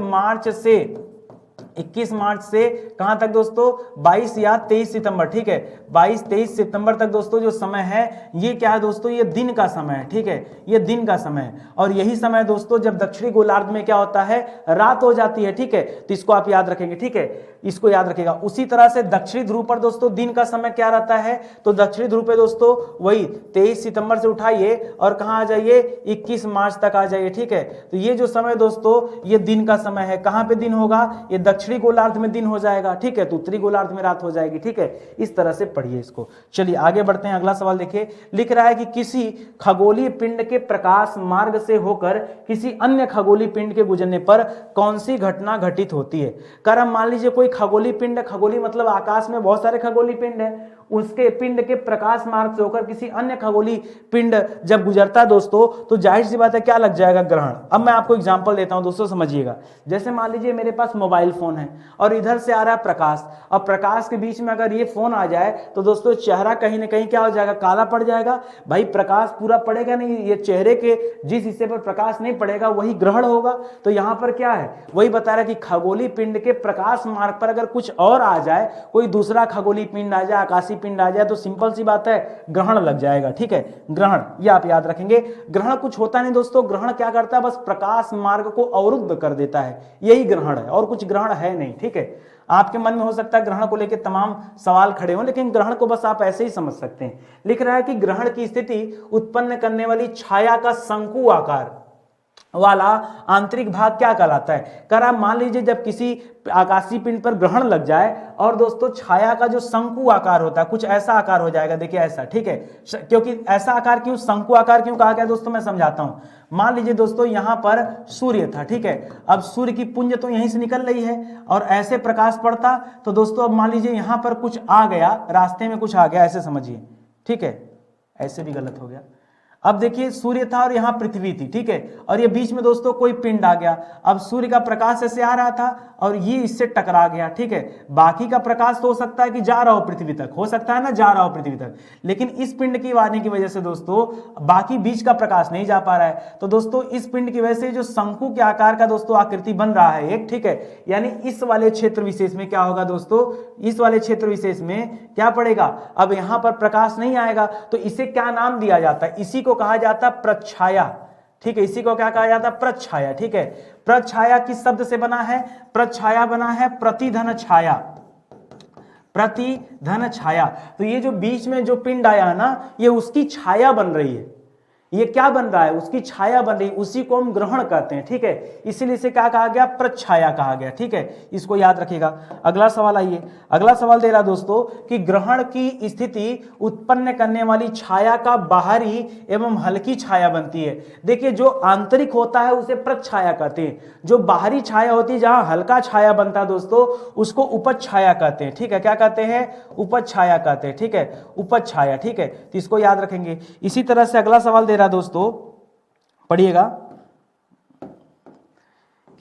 Speaker 1: मार्च से कहां तक दोस्तों? 22 या 23 सितंबर। ठीक है, 22-23 सितंबर तक दोस्तों जो समय है ये क्या है दोस्तों? ये दिन का समय है। ठीक है, ये दिन का समय है और यही समय दोस्तों जब दक्षिणी गोलार्ध में क्या होता है? रात हो जाती है। ठीक है, तो इसको आप याद रखेंगे। ठीक है, इसको याद रखेगा। उसी तरह से दक्षिणी ध्रुव पर दोस्तों दिन का समय क्या रहता है? तो दक्षिणी ध्रुव पे दोस्तों वही 23 सितंबर से उठाइए और कहां आ जाइए? 21 मार्च तक आ जाइए। ठीक है, तो ये जो समय दोस्तों ये दिन का समय है। कहां पे दिन होगा? ये दक्षिणी गोलार्ध में दिन हो जाएगा। ठीक है, तो उत्तरी गोलार्ध में रात हो जाएगी। ठीक है, इस तरह से पढ़िए इसको। चलिए आगे बढ़ते हैं। अगला सवाल देखिए, लिख रहा है कि किसी खगोलीय पिंड के प्रकाश मार्ग से होकर किसी अन्य खगोलीय पिंड के गुजरने पर कौन सी घटना घटित होती है? कर हम मान लीजिए कोई खगोलीय पिंड, खगोलीय मतलब आकाश में बहुत सारे खगोलीय पिंड है, उसके पिंड के प्रकाश मार्ग से होकर किसी अन्य खगोलीय पिंड जब गुजरता है दोस्तों तो जाहिर सी बात है क्या लग जाएगा? ग्रहण। अब मैं आपको एग्जांपल देता हूं दोस्तों, समझिएगा। जैसे मान लीजिए मेरे पास मोबाइल फोन है और इधर से आ रहा है प्रकाश, और प्रकाश के बीच में अगर ये फोन आ जाए तो दोस्तों चेहरा कहीं ना कहीं क्या हो जाएगा? काला पड़ जाएगा। भाई प्रकाश पूरा पड़ेगा नहीं, ये चेहरे के जिस हिस्से पर प्रकाश नहीं पड़ेगा वही ग्रहण होगा। तो यहां पर क्या है? वही बता रहा है कि खगोलीय पिंड के प्रकाश मार्ग पर अगर कुछ और आ जाए, कोई दूसरा खगोलीय पिंड आ जाए, आकाशीय पिंड आ जाए, तो सिंपल सी बात है ग्रहण लग जाएगा। ठीक है, ग्रहण, ये आप याद रखेंगे। ग्रहण कुछ होता नहीं दोस्तों, ग्रहण क्या करता है? बस प्रकाश मार्ग को अवरुद्ध कर देता है, यही ग्रहण है, और कुछ ग्रहण है नहीं। ठीक है, आपके मन में हो सकता है ग्रहण को लेकर तमाम सवाल खड़े हों, लेकिन ग्रहण को बस आप ऐसे ही समझ सकते हैं। लिख रहा है कि ग्रहण की स्थिति उत्पन्न करने वाली छाया का शंकु आकार वाला आंतरिक भाग क्या कहलाता है? कर आप मान लीजिए जब किसी आकाशीय पिंड पर ग्रहण लग जाए और दोस्तों छाया का जो शंकु आकार होता है, कुछ ऐसा आकार हो जाएगा। देखिए ऐसा। ठीक है, क्योंकि ऐसा आकार क्यों, शंकु आकार क्यों कहा गया दोस्तों? मैं समझाता हूं। मान लीजिए दोस्तों यहां पर सूर्य था। ठीक है, अब सूर्य की पुंज तो यहीं से निकल रही है और ऐसे प्रकाश पड़ता तो दोस्तों अब मान लीजिए यहां पर कुछ आ गया, रास्ते में कुछ आ गया, ऐसे समझिए। ठीक है, ऐसे भी गलत हो गया। अब देखिए सूर्य था और यहां पृथ्वी थी। ठीक है, और ये बीच में दोस्तों कोई पिंड आ गया। अब सूर्य का प्रकाश ऐसे आ रहा था और ये इससे टकरा गया। ठीक है, बाकी का प्रकाश तो हो सकता है कि जा रहा हो पृथ्वी तक, हो सकता है ना, जा रहा हो पृथ्वी तक, लेकिन इस पिंड की आने की वजह से दोस्तों बाकी बीच का प्रकाश नहीं जा पा रहा है। तो दोस्तों इस पिंड की वजह से जो शंकु के आकार का दोस्तों आकृति बन रहा है एक, ठीक है, यानी इस वाले क्षेत्र विशेष में क्या होगा दोस्तों? इस वाले क्षेत्र विशेष में क्या पड़ेगा? अब यहां पर प्रकाश नहीं आएगा, तो इसे क्या नाम दिया जाता है? इसी को कहा जाता है प्रच्छाया। ठीक है, इसी को क्या कहा जाता है? प्रच्छाया। ठीक है, प्रच्छाया किस शब्द से बना है? प्रच्छाया बना है प्रतिधन छाया, प्रतिधन छाया। तो ये जो बीच में जो पिंड आया है ना, ये उसकी छाया बन रही है। ये क्या बन रहा है, उसकी छाया बन रही, उसी को हम ग्रहण कहते हैं। ठीक है, इसीलिए इसे क्या कहा गया, प्रच्छाया कहा गया। ठीक है, इसको याद रखिएगा। अगला सवाल आइए, अगला सवाल दे रहा दोस्तों कि ग्रहण की स्थिति उत्पन्न करने वाली छाया का बाहरी एवं हल्की छाया बनती है। देखिए, जो आंतरिक होता है उसे प्रच्छाया कहते हैं, जो बाहरी छाया होती है जहां हल्का छाया बनता है दोस्तों उसको उपज छाया कहते हैं। ठीक है, क्या कहते हैं, उपज छाया कहते हैं। ठीक है, उपज छाया। ठीक है, तो इसको याद रखेंगे। इसी तरह से अगला सवाल दे रहा दोस्तों, पढ़िएगा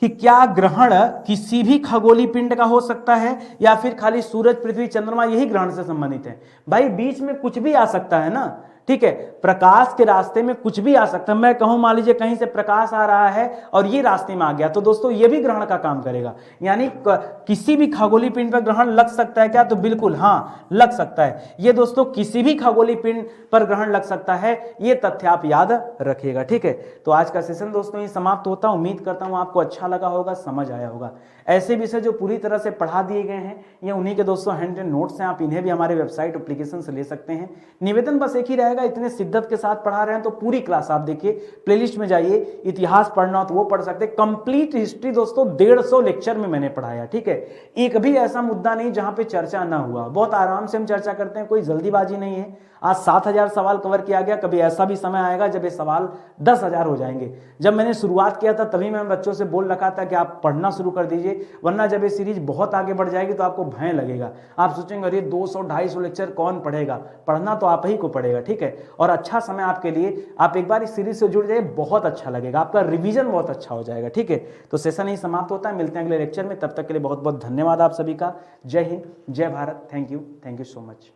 Speaker 1: कि क्या ग्रहण किसी भी खगोलीय पिंड का हो सकता है या फिर खाली सूरज, पृथ्वी, चंद्रमा यही ग्रहण से संबंधित है। भाई बीच में कुछ भी आ सकता है ना। ठीक है, प्रकाश के रास्ते में कुछ भी आ सकता है। मैं कहूं मान लीजिए कहीं से प्रकाश आ रहा है और ये रास्ते में आ गया, तो दोस्तों ये भी ग्रहण का काम करेगा। यानी किसी भी खगोलीय पिंड पर ग्रहण लग सकता है क्या, तो बिल्कुल हाँ लग सकता है। ये दोस्तों किसी भी खगोलीय पिंड पर ग्रहण लग सकता है, ये तथ्य आप याद रखिएगा। ठीक है, तो आज का सेशन दोस्तों ये समाप्त होता है। उम्मीद करता हूं आपको अच्छा लगा होगा, समझ आया होगा। ऐसे विषय जो पूरी तरह से पढ़ा दिए गए हैं ये उन्हीं के दोस्तों हैंड एंड नोट्स हैं, आप इन्हें भी हमारे वेबसाइट एप्लीकेशन से ले सकते हैं। निवेदन बस एक ही रहेगा, इतने शिद्दत के साथ पढ़ा रहे हैं तो पूरी क्लास आप देखिए, प्लेलिस्ट में जाइए, इतिहास पढ़ना हो तो वो पढ़ सकते हैं। कंप्लीट हिस्ट्री दोस्तों 150 लेक्चर में मैंने पढ़ाया। ठीक है, एक भी ऐसा मुद्दा नहीं जहां पे चर्चा ना हुआ, बहुत आराम से हम चर्चा करते हैं, कोई जल्दीबाजी नहीं है। आज 7000 सवाल कवर किया गया, कभी ऐसा भी समय आएगा जब ये सवाल 10,000 हो जाएंगे। जब मैंने शुरुआत किया था तभी मैं बच्चों से बोल रखा था कि आप पढ़ना शुरू कर दीजिए, वरना जब ये सीरीज बहुत आगे बढ़ जाएगी तो आपको भय लगेगा, आप सोचेंगे अरे 200-250 लेक्चर कौन पढ़ेगा। पढ़ना तो आप ही को पड़ेगा। ठीक है, और अच्छा समय आपके लिए, आप एक बार इस सीरीज से जुड़ जाइए, बहुत अच्छा लगेगा, आपका रिवीजन बहुत अच्छा हो जाएगा। ठीक है, तो सेशन ही समाप्त होता है, मिलते हैं अगले लेक्चर में, तब तक के लिए बहुत बहुत धन्यवाद आप सभी का। जय हिंद, जय Bharat, thank you so much.